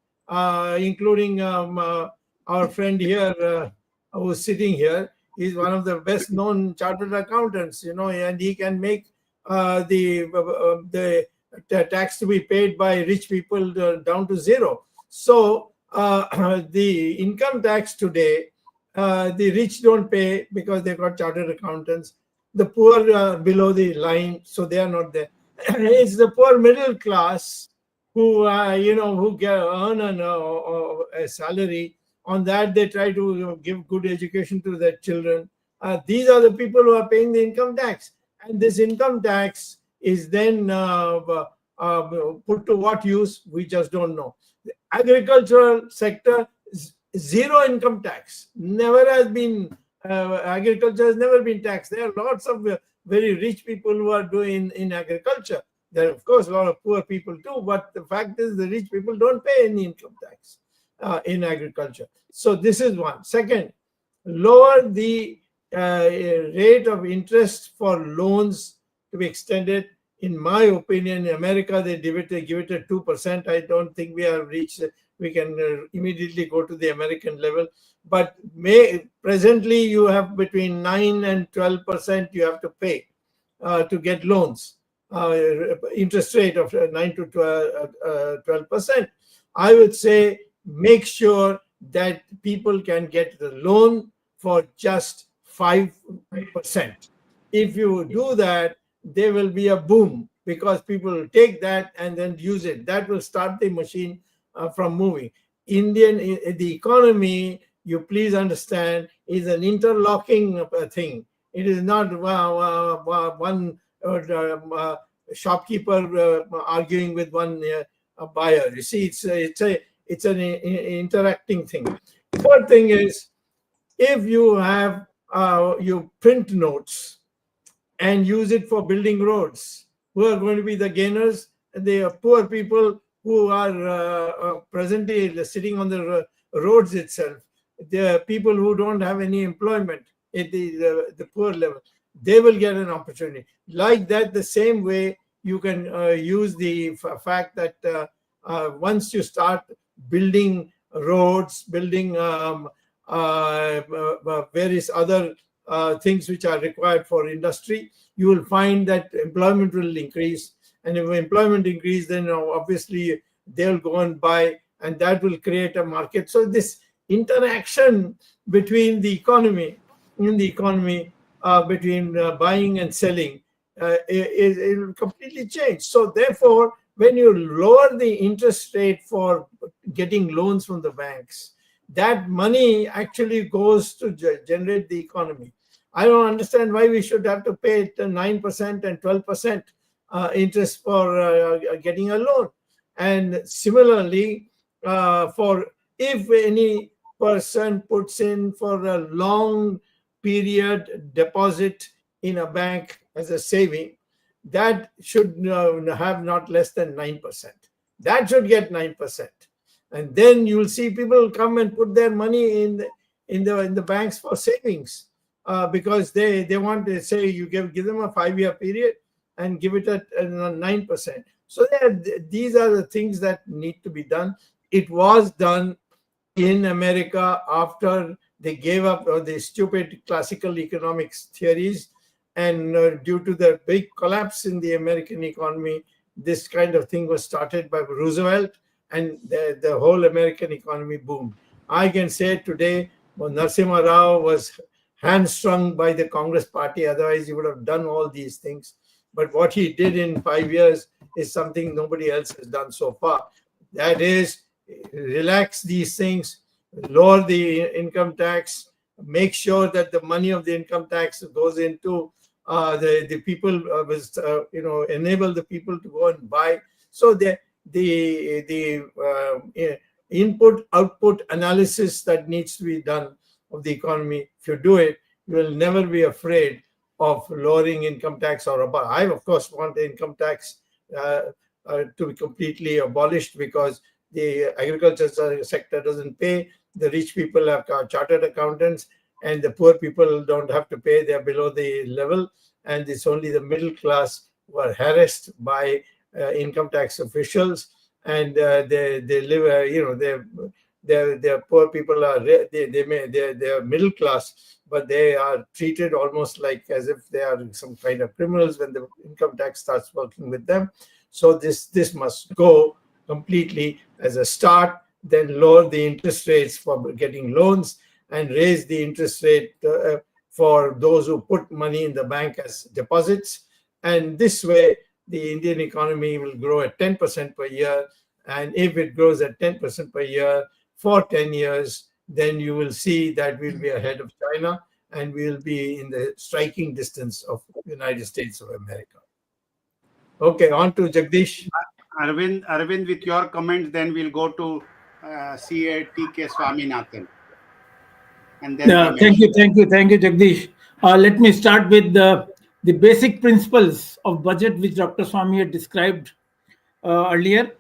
including our friend here who's sitting here. He's one of the best known chartered accountants, and he can make the tax to be paid by rich people down to zero. So the income tax today, the rich don't pay because they've got chartered accountants. The poor are below the line, so they are not there. It's the poor middle class who earn a salary. On that, they try to give good education to their children. These are the people who are paying the income tax. And this income tax is then put to what use? We just don't know. The agricultural sector, zero income tax. Never has been, agriculture has never been taxed. There are lots of very rich people who are doing in agriculture. There are, of course, a lot of poor people too, but the fact is the rich people don't pay any income tax in agriculture. So this is one. Second, lower the rate of interest for loans to be extended. In my opinion, in America, they give it at 2%. I don't think we have reached, we can immediately go to the American level. But presently, you have between 9 and 12% you have to pay to get loans. Interest rate of 9 to 12%. I would say make sure that people can get the loan for just 5%. If you do that, there will be a boom, because people will take that and then use it. That will start the machine from moving. The economy, you please understand, is an interlocking thing. It is not one shopkeeper arguing with one buyer. You see, it's an interacting thing. Third thing is, if you have you print notes and use it for building roads, who are going to be the gainers? The poor people who are presently sitting on the roads itself. The people who don't have any employment. at the poor level, they will get an opportunity. Like that, the same way you can use the fact that once you start building roads, building various other things which are required for industry, you will find that employment will increase. And if employment increase, then obviously they'll go and buy, and that will create a market. So this interaction between the economy, between buying and selling, it will completely change. So therefore, when you lower the interest rate for getting loans from the banks, that money actually goes to generate the economy. I don't understand why we should have to pay 9% and 12% interest for getting a loan. And similarly, for if any person puts in for a long period deposit in a bank as a saving, that should have not less than 9%. That should get 9%. And then you'll see people come and put their money in the banks for savings, because they want to say you give them a 5-year period and give it at 9%. So these are the things that need to be done. It was done in America after they gave up the stupid classical economics theories, and due to the big collapse in the American economy, this kind of thing was started by Roosevelt, and the whole American economy boomed. I can say today, Narasimha Rao was hamstrung by the Congress party, otherwise he would have done all these things. But what he did in 5 years is something nobody else has done so far. That is, relax these things, lower the income tax, make sure that the money of the income tax goes into the people, enable the people to go and buy. So the input-output analysis that needs to be done of the economy, if you do it, you will never be afraid of lowering income tax or above. I, of course, want the income tax to be completely abolished, because the agriculture sector doesn't pay. The rich people have chartered accountants, and the poor people don't have to pay. They're below the level, and it's only the middle class who are harassed by income tax officials, and they live. Their poor people are they're middle class, but they are treated almost like as if they are some kind of criminals when the income tax starts working with them. So this must go completely as a start. Then lower the interest rates for getting loans, and raise the interest rate for those who put money in the bank as deposits. And this way, the Indian economy will grow at 10% per year. And if it grows at 10% per year for 10 years, then you will see that we'll be ahead of China, and we'll be in the striking distance of the United States of America. Okay, on to Jagdish. Arvind, with your comments, then we'll go to CA T.K. Swaminathan. And then thank you, Jagdish. Let me start with the basic principles of budget which Dr. Swamy had described earlier.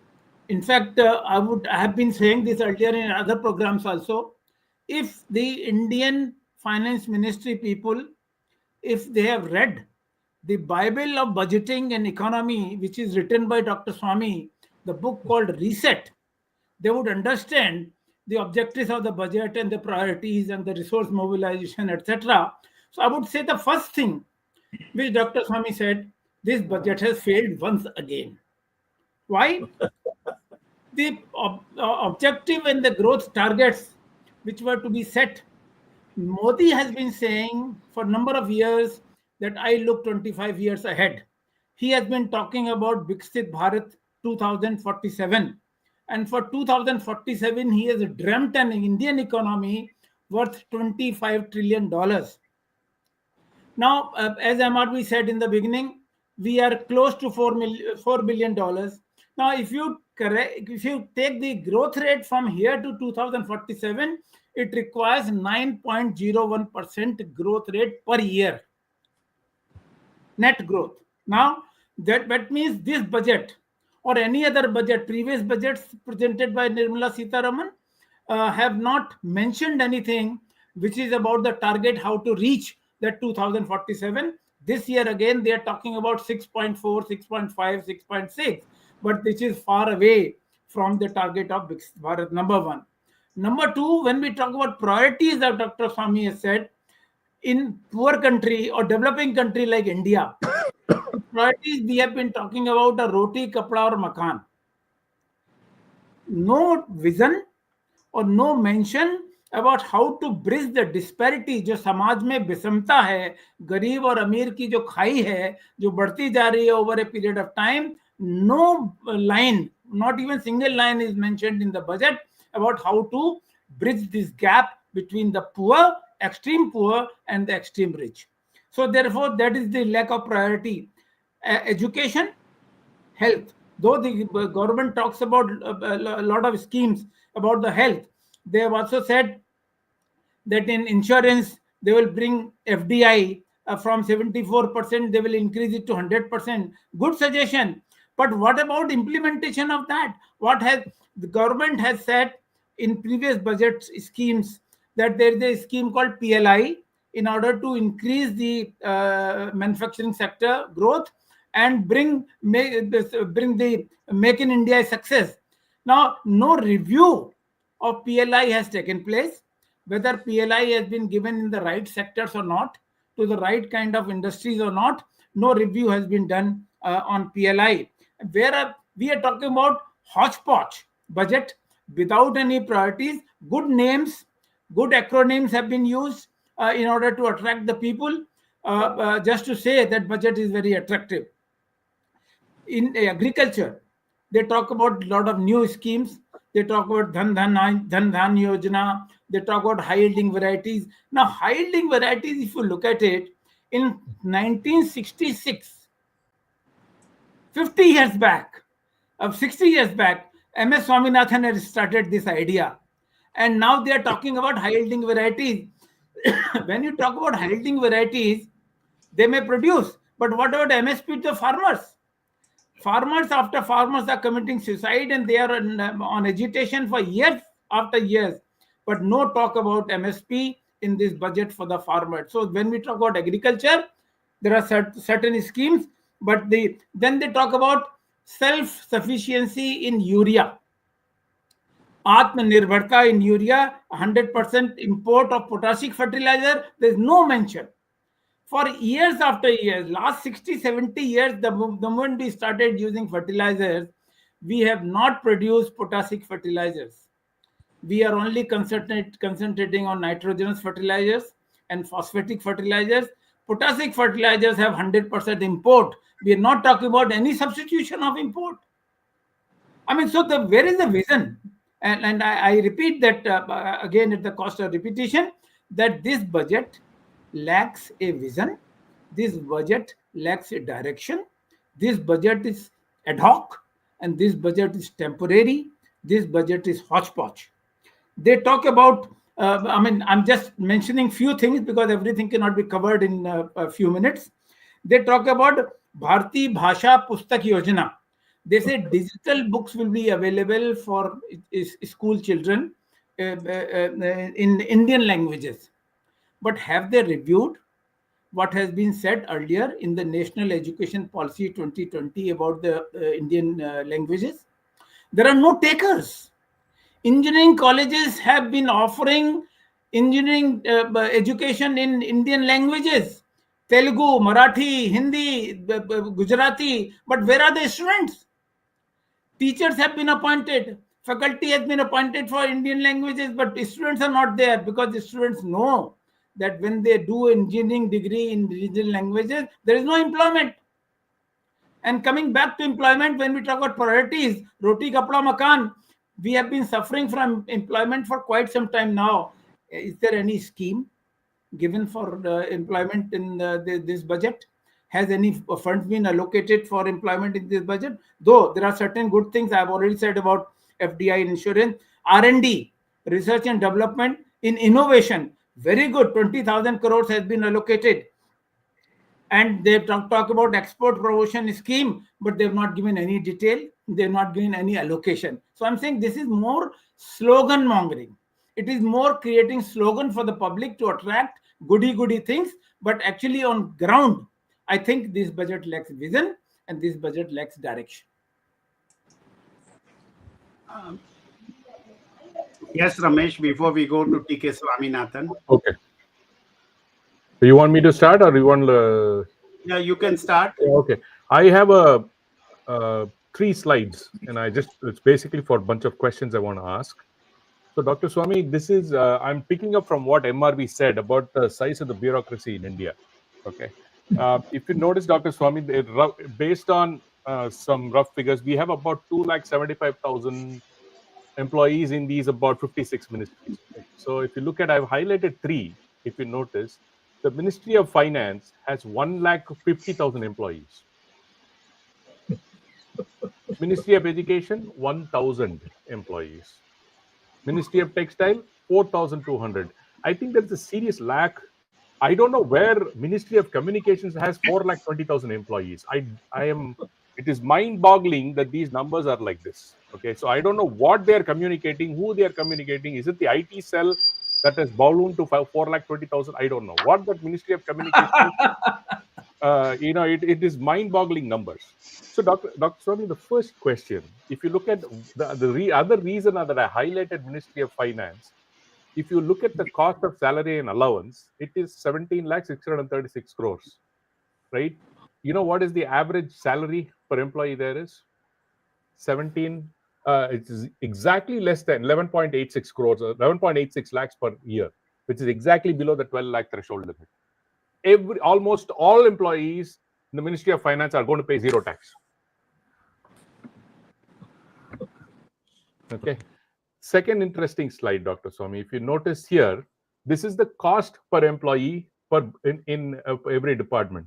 In fact, I have been saying this earlier in other programs also. If the Indian Finance Ministry people, if they have read the Bible of Budgeting and Economy, which is written by Dr. Swamy, the book called Reset, they would understand the objectives of the budget and the priorities and the resource mobilization, etc. So I would say the first thing which Dr. Swamy said, this budget has failed once again. Why? The objective and the growth targets which were to be set, Modi has been saying for a number of years that I look 25 years ahead. He has been talking about Viksit Bharat 2047. And for 2047, he has dreamt an Indian economy worth $25 trillion. Now, as MRV said in the beginning, we are close to $4 billion. Now, if you take the growth rate from here to 2047, it requires 9.01% growth rate per year, net growth. Now, that means this budget or any other budget, previous budgets presented by Nirmala Sitharaman have not mentioned anything which is about the target, how to reach that 2047. This year again, they are talking about 6.4, 6.5, 6.6, but this is far away from the target of Viksit Bharat, number one. Number two, when we talk about priorities that Dr. Swamy has said, in poor country or developing country like India, priorities we have been talking about are roti, kapda or makan. No vision और no mention about how to bridge the disparity जो समाज में विषमता है, गरीब और अमीर की जो खाई है जो बढ़ती जा रही है over a period of time. No line, not even single line is mentioned in the budget about how to bridge this gap between the poor, extreme poor and the extreme rich. So therefore that is the lack of priority. Education, health. Though the government talks about a lot of schemes about the health, they have also said that in insurance they will bring FDI from 74%, they will increase it to 100%. Good suggestion. But what about implementation of that? What has the government has said in previous budget schemes that there is a scheme called PLI in order to increase the manufacturing sector growth and bring the Make in India success. Now, no review of PLI has taken place, whether PLI has been given in the right sectors or not, to the right kind of industries or not. No review has been done on PLI. Where we are talking about hodgepodge budget without any priorities. Good names, good acronyms have been used in order to attract the people, just to say that budget is very attractive. In agriculture, they talk about a lot of new schemes. They talk about Dhan Dhan Yojana. They talk about high yielding varieties. Now, high yielding varieties, if you look at it, in 1966, 50 years back, 60 years back, MS Swaminathan had started this idea. And now they are talking about high yielding varieties. When you talk about high yielding varieties, they may produce. But what about MSP to farmers? Farmers after farmers are committing suicide and they are on agitation for years after years. But no talk about MSP in this budget for the farmer. So when we talk about agriculture, there are certain schemes, but then they talk about self-sufficiency in urea. Atmanirbharta in urea, 100% import of potassic fertilizer, there is no mention. For years after years, last 60, 70 years, the moment we started using fertilizers, we have not produced potassic fertilizers. We are only concentrating on nitrogenous fertilizers and phosphatic fertilizers. Potassic fertilizers have 100% import. We are not talking about any substitution of import. I mean, so where is the vision? And I repeat that again at the cost of repetition, that this budget lacks a vision. This budget lacks a direction. This budget is ad hoc, and this budget is temporary. This budget is hodgepodge. They talk about, I'm just mentioning few things because everything cannot be covered in a few minutes. They talk about Bharti Bhasha Pustak Yojana. They say digital books will be available for school children in Indian languages. But have they reviewed what has been said earlier in the National Education Policy 2020 about the Indian languages? There are no takers. Engineering colleges have been offering engineering education in Indian languages, Telugu, Marathi, Hindi, Gujarati, but where are the students? Teachers have been appointed, faculty has been appointed for Indian languages, but students are not there because the students know that when they do engineering degree in regional languages, there is no employment. And coming back to employment, when we talk about priorities, roti, kapda, makan, we have been suffering from employment for quite some time now. Is there any scheme given for employment in this budget? Has any funds been allocated for employment in this budget? Though there are certain good things I have already said about FDI and insurance, R&D, research and development, in innovation, very good. 20,000 crores has been allocated. And they talk about export promotion scheme, but they've not given any detail. They've not given any allocation. So I'm saying this is more slogan mongering. It is more creating slogan for the public to attract goody things, but actually on ground, I think this budget lacks vision and this budget lacks direction. Yes, Ramesh, before we go to T.K. Swaminathan. Okay. So you want me to start or you want... Yeah, you can start. Okay. I have 3 slides, and it's basically for a bunch of questions I want to ask. So, Dr. Swamy, this is, I'm picking up from what MRV said about the size of the bureaucracy in India. Okay. If you notice, Dr. Swamy, based on some rough figures, we have about 275,000 employees in these about 56 ministries. Okay. So, if you look at, I've highlighted 3. If you notice, the Ministry of Finance has 150,000 employees. Ministry of Education, 1,000 employees. Ministry of Textile, 4,200. I think there's a serious lack. I don't know where Ministry of Communications has 4,20,000 employees. It is mind-boggling that these numbers are like this. Okay, so I don't know what they're communicating, who they're communicating. Is it the IT cell that has ballooned to 4,20,000? I don't know. What that Ministry of Communications, it is mind-boggling numbers. So, Dr. Swamy, the first question, if you look at the other reason that I highlighted Ministry of Finance, if you look at the cost of salary and allowance, it is 17,636 crores, right? You know what is the average salary per employee there is? It's exactly less than 11.86 crores, 11.86 lakhs per year, which is exactly below the 12 lakh threshold limit. Almost all employees in the Ministry of Finance are going to pay 0 tax. Okay. Second interesting slide, Dr. Swamy. If you notice here, this is the cost per employee in every department.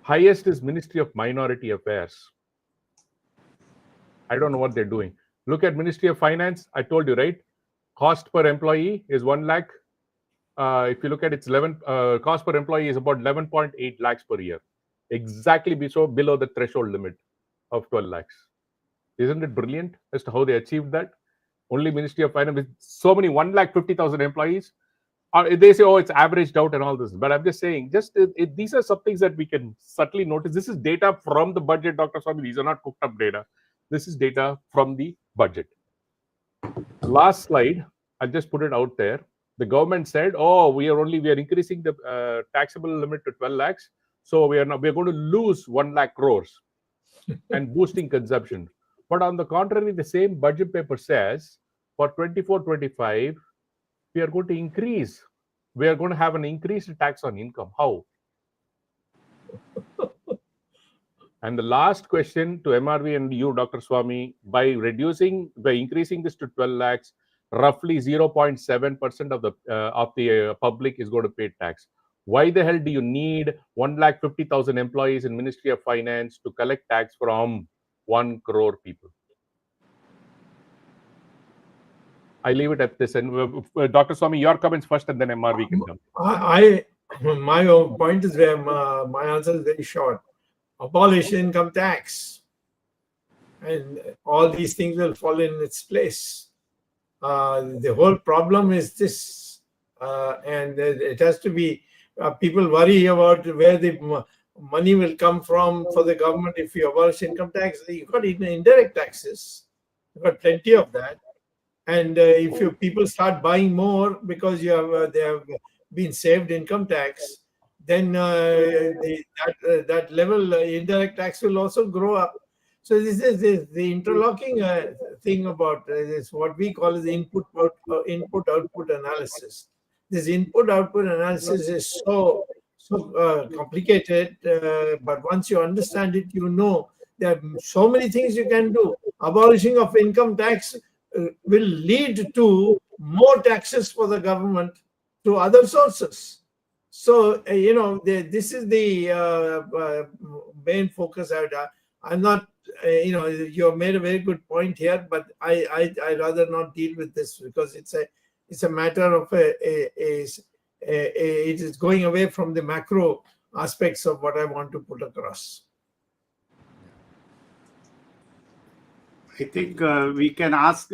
Highest is Ministry of Minority Affairs. I don't know what they're doing. Look at Ministry of Finance. I told you, right? Cost per employee is 1 lakh. If you look at its cost per employee is about 11.8 lakhs per year. Exactly below the threshold limit of 12 lakhs. Isn't it brilliant as to how they achieved that? Only Ministry of Finance with so many 150,000 employees. They say, oh, it's averaged out and all this. But I'm just saying, these are some things that we can subtly notice. This is data from the budget, Dr. Swamy. These are not cooked up data. This is data from the budget. Last slide, I'll just put it out there. The government said, oh, we are increasing the taxable limit to 12 lakhs. So we're going to lose 1 lakh crores and boosting consumption. But on the contrary, the same budget paper says for 24-25, we are going to increase. We are going to have an increased tax on income. How? And the last question to MRV and you, Dr. Swamy, by increasing this to 12 lakhs, roughly 0.7% of the public is going to pay tax. Why the hell do you need 150,000 employees in Ministry of Finance to collect tax from 1 crore people? I leave it at this. And Dr. Swamy, your comments first, and then MRV can come. My point is my answer is very short. Abolish income tax, and all these things will fall in its place. The whole problem is this, and it has to be. People worry about where the money will come from for the government if you abolish income tax. You've got indirect taxes. You've got plenty of that. And if people start buying more because they have been saved income tax, then that level indirect tax will also grow up. So this is the interlocking thing about this, what we call is input-output analysis. This input-output analysis is so complicated, but once you understand it, you know there are so many things you can do. Abolishing of income tax will lead to more taxes for the government to other sources. So, this is the main focus. I'm not, you have made a very good point here, but I'd rather not deal with this because it's a matter of it is going away from the macro aspects of what I want to put across. I think we can ask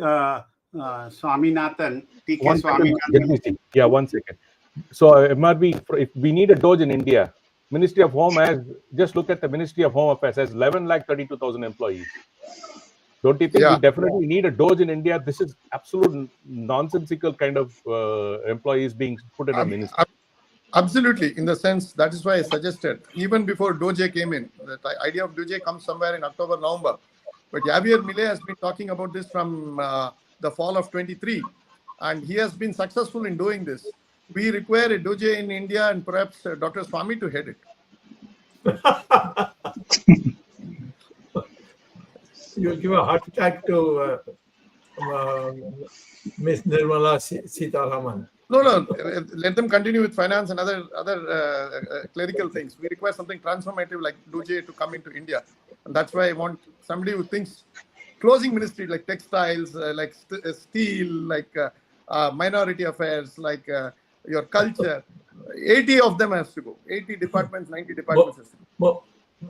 Swaminathan, TK One second, Swaminathan. Jagdish. Yeah, 1 second. So MRB, if we need a Doge in India, Ministry of Home has, just look at the Ministry of Home Affairs, has 11,32,000 employees. Don't you think we definitely need a Doge in India? This is absolute nonsensical kind of employees being put in a ministry. Absolutely. In the sense, that is why I suggested, even before Doge came in, the idea of Doge comes somewhere in October, November. But Javier Milei has been talking about this from the fall of 23. And he has been successful in doing this. We require a Doge in India and perhaps Dr. Swamy to head it. You'll give a heart attack to Ms. Nirmala Sitharaman. No, let them continue with finance and other clerical things. We require something transformative like Doge to come into India. And that's why I want somebody who thinks closing ministry like textiles, like steel, like minority affairs, like your culture. 80 of them has to go. 80 departments, 90 departments.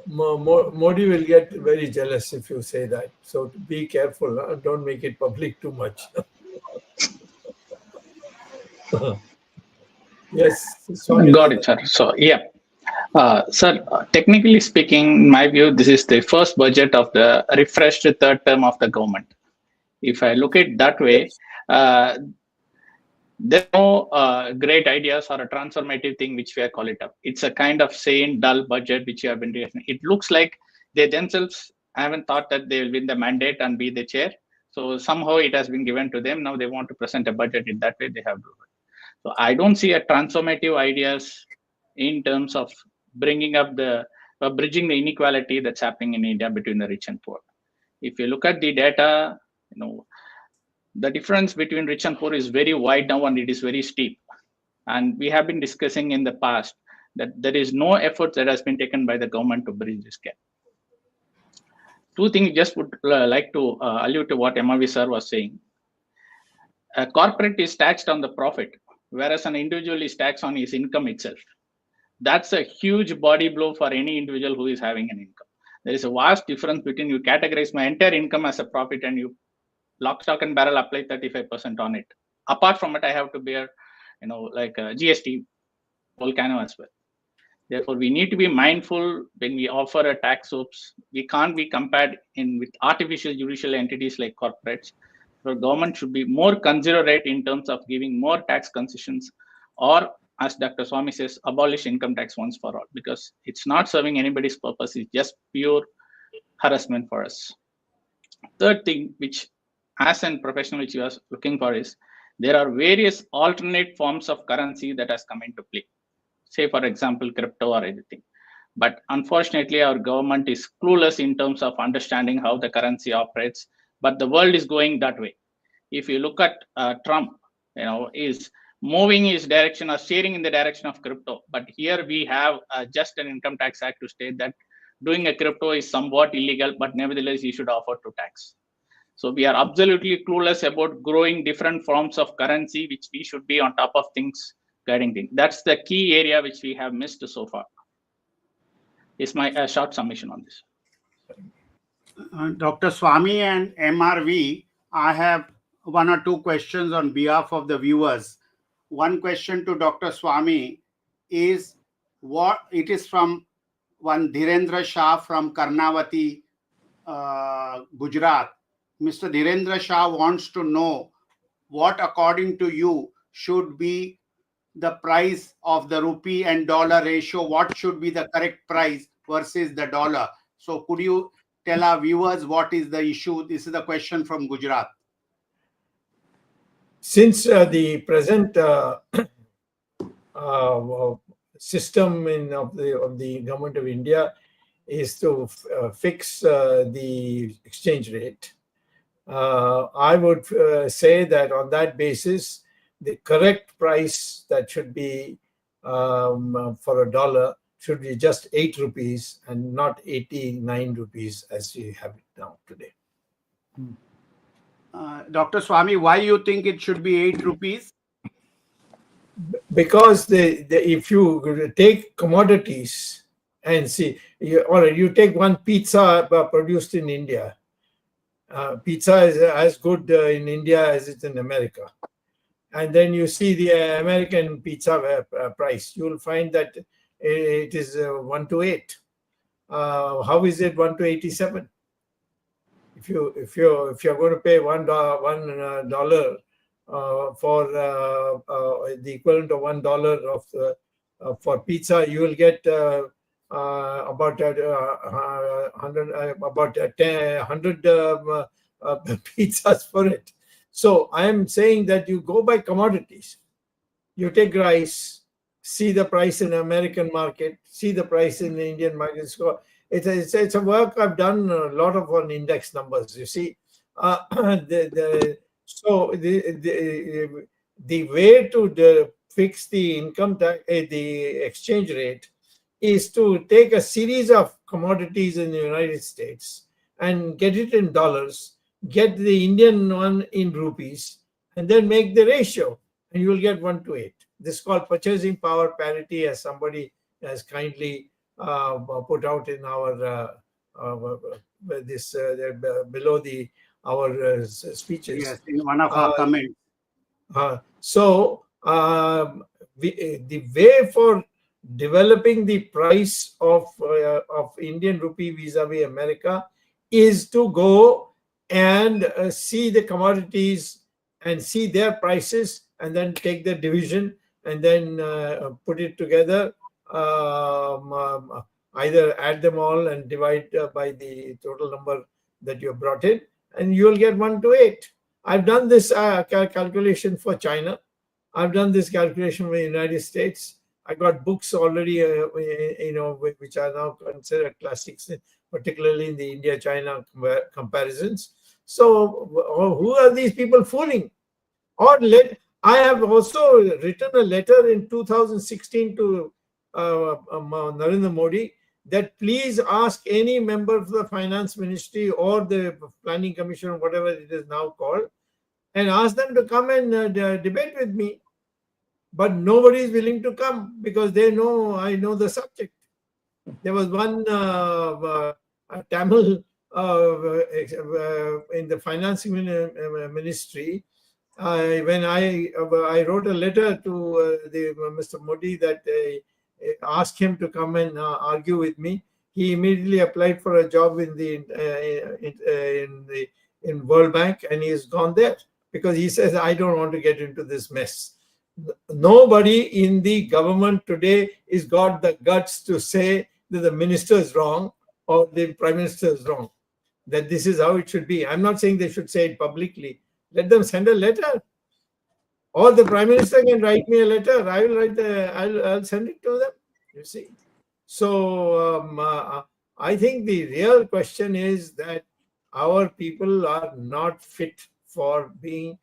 Modi will get very jealous if you say that. So be careful. Don't make it public too much. Yes. Got it, sir. So, yeah. Sir, technically speaking, in my view, this is the first budget of the refreshed third term of the government. If I look at it that way, there's no great ideas or a transformative thing which we are call it up. It's a kind of sane, dull budget which you have been doing. It looks like they themselves haven't thought that they will win the mandate and be the chair. So somehow it has been given to them. Now they want to present a budget in that way. They have to do it. So I don't see a transformative ideas in terms of bringing up the bridging the inequality that's happening in India between the rich and poor. If you look at the data, the difference between rich and poor is very wide now and it is very steep. And we have been discussing in the past that there is no effort that has been taken by the government to bridge this gap. Two things just would like to allude to what MRV sir was saying. A corporate is taxed on the profit, whereas an individual is taxed on his income itself. That's a huge body blow for any individual who is having an income. There is a vast difference between you categorize my entire income as a profit and you lock, stock and barrel apply 35% on it. Apart from it, I have to bear, like GST volcano as well. Therefore, we need to be mindful when we offer a tax soaps. We can't be compared with artificial judicial entities like corporates. So government should be more considerate in terms of giving more tax concessions, or as Dr. Swamy says, abolish income tax once for all, because it's not serving anybody's purpose. It's just pure harassment for us. Third thing, which as a professional which you are looking for, is there are various alternate forms of currency that has come into play. Say, for example, crypto or anything. But unfortunately, our government is clueless in terms of understanding how the currency operates. But the world is going that way. If you look at Trump, is moving his direction or steering in the direction of crypto. But here we have just an income tax act to state that doing a crypto is somewhat illegal, but nevertheless, you should offer to tax. So we are absolutely clueless about growing different forms of currency, which we should be on top of things, guiding things. That's the key area which we have missed so far. Is my short summation on this. Dr. Swamy and MRV, I have one or two questions on behalf of the viewers. One question to Dr. Swamy is what it is from one Dhirendra Shah from Karnavati, Gujarat. Mr. Dhirendra Shah wants to know what, according to you, should be the price of the rupee and dollar ratio. What should be the correct price versus the dollar? So could you tell our viewers what is the issue? This is the question from Gujarat. Since the present system of the government of India is to fix the exchange rate, I would say that on that basis, the correct price that should be for a dollar should be just 8 rupees and not 89 rupees as we have it now today. Dr. Swamy, why you think it should be 8 rupees? Because if you take commodities and see, or you take one pizza produced in India, Pizza is as good in India as it's in America. And then you see the American pizza price, you will find that it is 1 to 8. How is it 1 to 87? If you're going to pay $1 for the equivalent of $1 of for pizza, you will get about 100 pizzas for it. So I am saying that you go by commodities. You take rice, see the price in the American market, see the price in the Indian market. So it's a work I've done a lot of on index numbers. You see, so the way to fix the income tax, the exchange rate, is to take a series of commodities in the United States and get it in dollars, get the Indian one in rupees, and then make the ratio, and you will get 1 to 8. This is called purchasing power parity, as somebody has kindly put out in our below our speeches. Yes, in one of our comments. So the way for developing the price of Indian rupee vis-a-vis America is to go and see the commodities and see their prices, and then take the division and then put it together, either add them all and divide by the total number that you have brought in, and you will get 1 to 8. I've done this calculation for China. I've done this calculation for the United States. I got books already, which are now considered classics, particularly in the India-China comparisons. So who are these people fooling? I have also written a letter in 2016 to Narendra Modi that please ask any member of the Finance Ministry or the Planning Commission, whatever it is now called, and ask them to come and debate with me. But nobody is willing to come because they know I know the subject. There was one Tamil in the Finance Ministry. When I wrote a letter to Mr. Modi that asked him to come and argue with me, he immediately applied for a job in World Bank, and he has gone there because he says, I don't want to get into this mess. Nobody in the government today has got the guts to say that the minister is wrong or the prime minister is wrong, that this is how it should be. I'm not saying they should say it publicly. Let them send a letter, or the prime minister can write me a letter. I will write I'll send it to them. You see, so I think the real question is that our people are not fit for being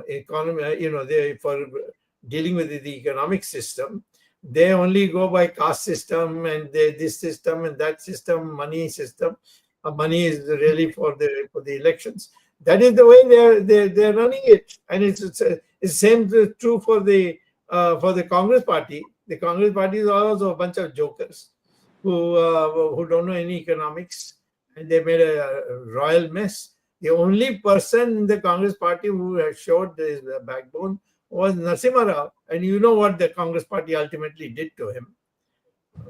economy. For dealing with the economic system. They only go by caste system and this system and that system, money system. Money is really for the elections. That is the way they're running it, and it's same true for the Congress party. The Congress party is also a bunch of jokers who don't know any economics, and they made a royal mess. The only person in the Congress party who has showed his backbone was Narasimha Rao, and you know what the Congress party ultimately did to him.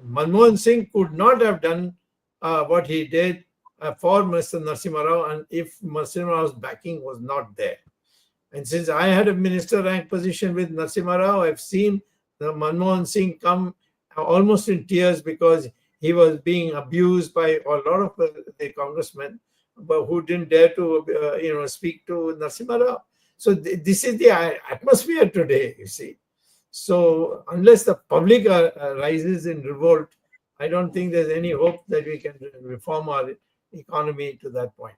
Manmohan Singh could not have done what he did for Mr. Narasimha Rao, and if Narasimha Rao's backing was not there. And since I had a minister rank position with Narasimha Rao, I've seen the Manmohan Singh come almost in tears because he was being abused by a lot of the congressmen, but who didn't dare to speak to Narasimha Rao. So this is the atmosphere today, you see. So unless the public rises in revolt, I don't think there's any hope that we can reform our economy to that point.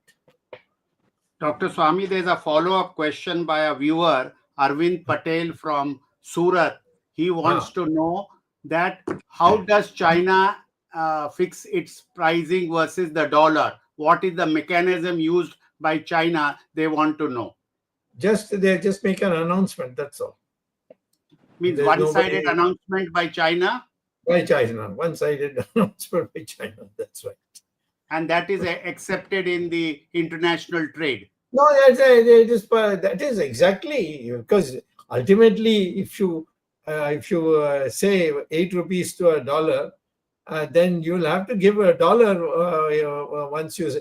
Dr. Swamy, there's a follow-up question by a viewer, Arvind Patel from Surat. He wants to know that how does China fix its pricing versus the dollar? What is the mechanism used by China? They want to know. They just make an announcement, that's all. Means one-sided announcement by China? By China, one-sided announcement by China, that's right. and that is accepted in the international trade. No, that is exactly, because ultimately, if you say 8 rupees to a dollar, then you'll have to give a dollar once you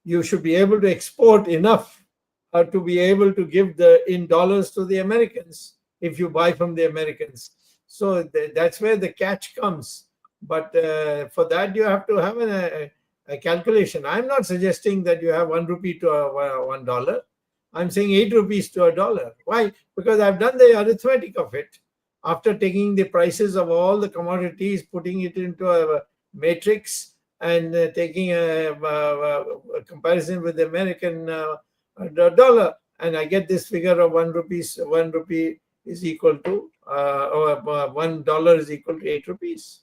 you should be able to export enough to be able to give in dollars to the Americans if you buy from the Americans. So that's where the catch comes. But for that, you have to have a calculation. I'm not suggesting that you have 1 rupee to $1. I'm saying 8 rupees to a dollar. Why? Because I've done the arithmetic of it. After taking the prices of all the commodities, putting it into a matrix, and taking a comparison with the American dollar, and I get this figure of 1 rupee is equal to, or $1 is equal to 8 rupees.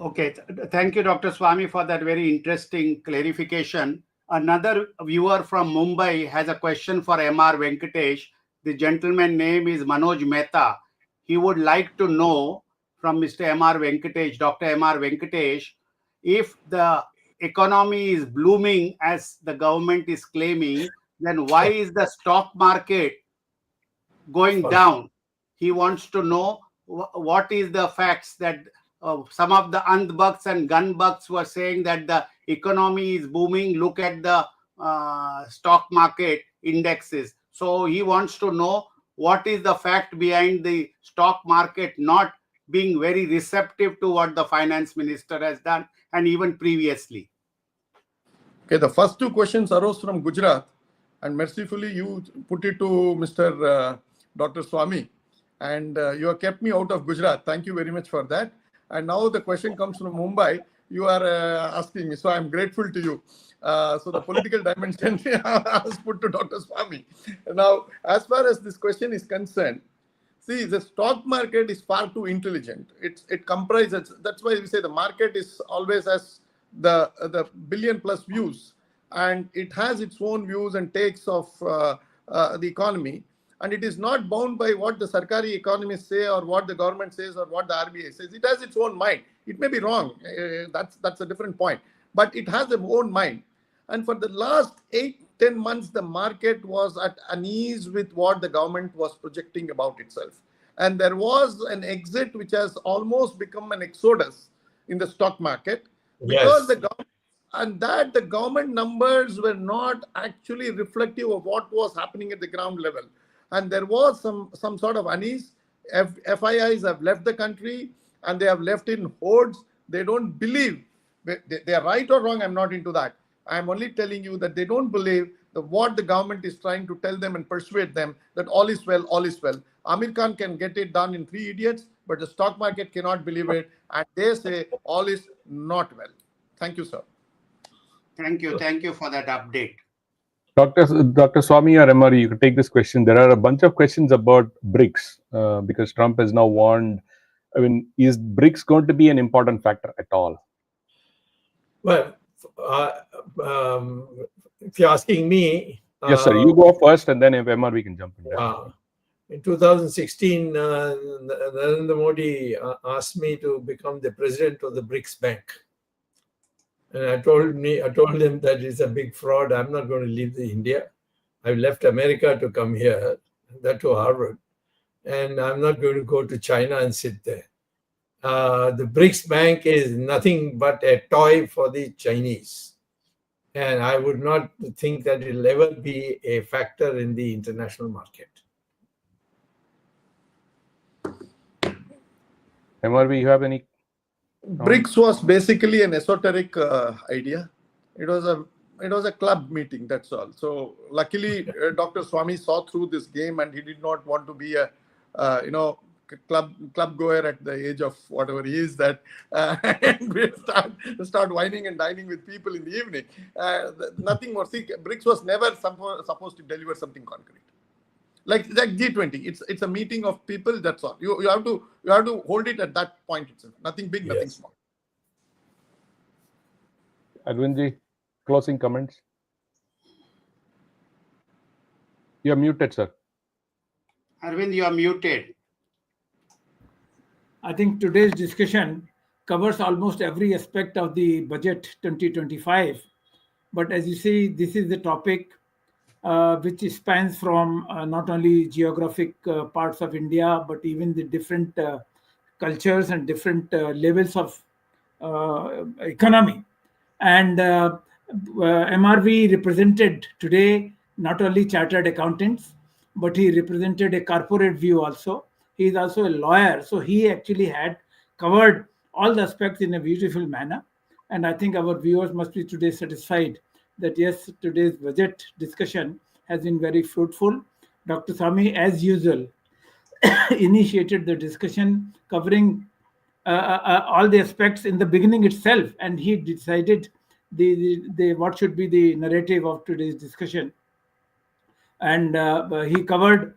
Okay, thank you, Dr. Swamy, for that very interesting clarification. Another viewer from Mumbai has a question for M.R. Venkatesh. The gentleman name is Manoj Mehta. He would like to know from Mr. M.R. Venkatesh, Dr. M.R. Venkatesh, if the economy is blooming as the government is claiming, then why is the stock market going down? He wants to know what is the facts that some of the Andbucks and Gunbucks were saying that the economy is booming. Look at the stock market indexes. So he wants to know what is the fact behind the stock market not being very receptive to what the finance minister has done, and even previously. Okay, the first two questions arose from Gujarat, and mercifully you put it to Mr. Dr. Swamy, and you have kept me out of Gujarat. Thank you very much for that. And now the question comes from Mumbai. You are asking me, so I'm grateful to you. So the political dimension is put to Dr. Swamy. Now, as far as this question is concerned, see, the stock market is far too intelligent. It comprises, that's why we say the market is always has the billion plus views, and it has its own views and takes of the economy. And it is not bound by what the Sarkari economists say or what the government says or what the RBI says. It has its own mind. It may be wrong. That's a different point. But it has its own mind. And for the last 8-10 months, the market was at unease with what the government was projecting about itself. And there was an exit which has almost become an exodus in the stock market, because the government numbers were not actually reflective of what was happening at the ground level. And there was some sort of unease. FIIs have left the country, and they have left in hordes. They don't believe. They are right or wrong, I'm not into that. I'm only telling you that they don't believe that what the government is trying to tell them and persuade them that all is well, all is well. Amir Khan can get it done in 3 idiots, but the stock market cannot believe it. And they say all is not well. Thank you, sir. Thank you. Thank you for that update. Dr. Swamy or MR, you can take this question. There are a bunch of questions about BRICS because Trump has now warned. I mean, is BRICS going to be an important factor at all? Well, if you're asking me, yes, sir. You go first, and then if MR, we can jump in there. In 2016, Narendra Modi asked me to become the president of the BRICS Bank. And I told him that it's a big fraud. I'm not going to leave India. I've left America to come here, that to Harvard. And I'm not going to go to China and sit there. The BRICS Bank is nothing but a toy for the Chinese. And I would not think that it will ever be a factor in the international market. MRV, you have any? BRICS was basically an esoteric idea. It was a club meeting, that's all. So luckily, Dr. Swamy saw through this game, and he did not want to be a club goer at the age of whatever he is, that and start whining and dining with people in the evening. Nothing more. See, BRICS was never supposed to deliver something concrete. Like G20, it's a meeting of people. That's all. You have to hold it at that point itself. Nothing big, nothing small. Arvindji, closing comments. You are muted, sir. Arvind, you are muted. I think today's discussion covers almost every aspect of the budget 2025. But as you see, this is the topic which spans from not only geographic parts of India, but even the different cultures and different levels of economy. And MRV represented today not only chartered accountants, but he represented a corporate view also. He is also a lawyer, so he actually had covered all the aspects in a beautiful manner. And I think our viewers must be today satisfied that yes, today's budget discussion has been very fruitful. Dr. Swamy, as usual, initiated the discussion covering all the aspects in the beginning itself, and he decided the what should be the narrative of today's discussion. And he covered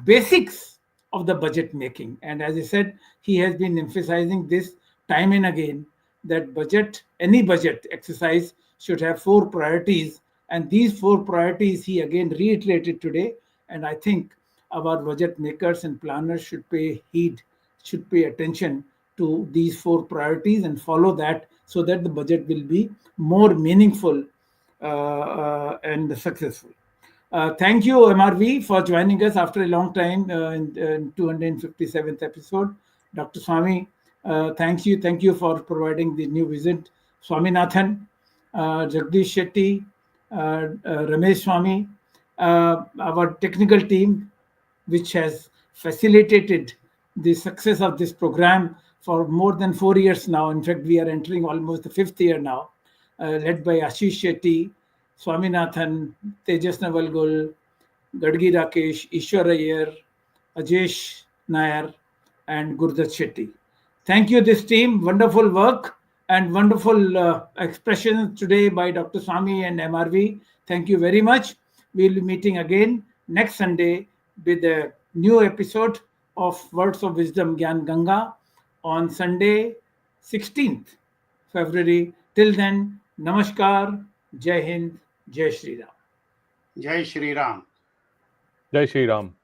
basics of the budget making. And as I said, he has been emphasizing this time and again that any budget exercise should have 4 priorities. And these 4 priorities he again reiterated today. And I think our budget makers and planners should pay attention to these 4 priorities and follow that so that the budget will be more meaningful and successful. Thank you, MRV, for joining us after a long time in 257th episode. Dr. Swamy, thank you for providing the new visit. Swaminathan, Jagdish Shetty, Ramesh Swamy, our technical team, which has facilitated the success of this program for more than 4 years now. In fact, we are entering almost the 5th year now, led by Ashish Shetty, Swaminathan, Tejas Navalgul, Gadgi Rakesh, Ishwar Iyer, Ajesh Nair, and Gurdat Shetty. Thank you, this team. Wonderful work and wonderful expressions today by Dr. Swamy and MRV. Thank you very much. We'll be meeting again next Sunday with a new episode of Words of Wisdom Gyan Ganga on Sunday, 16th February. Till then, Namaskar, Jai Hind, Jai Shri Ram. Jai Shri Ram. Jai Shri Ram.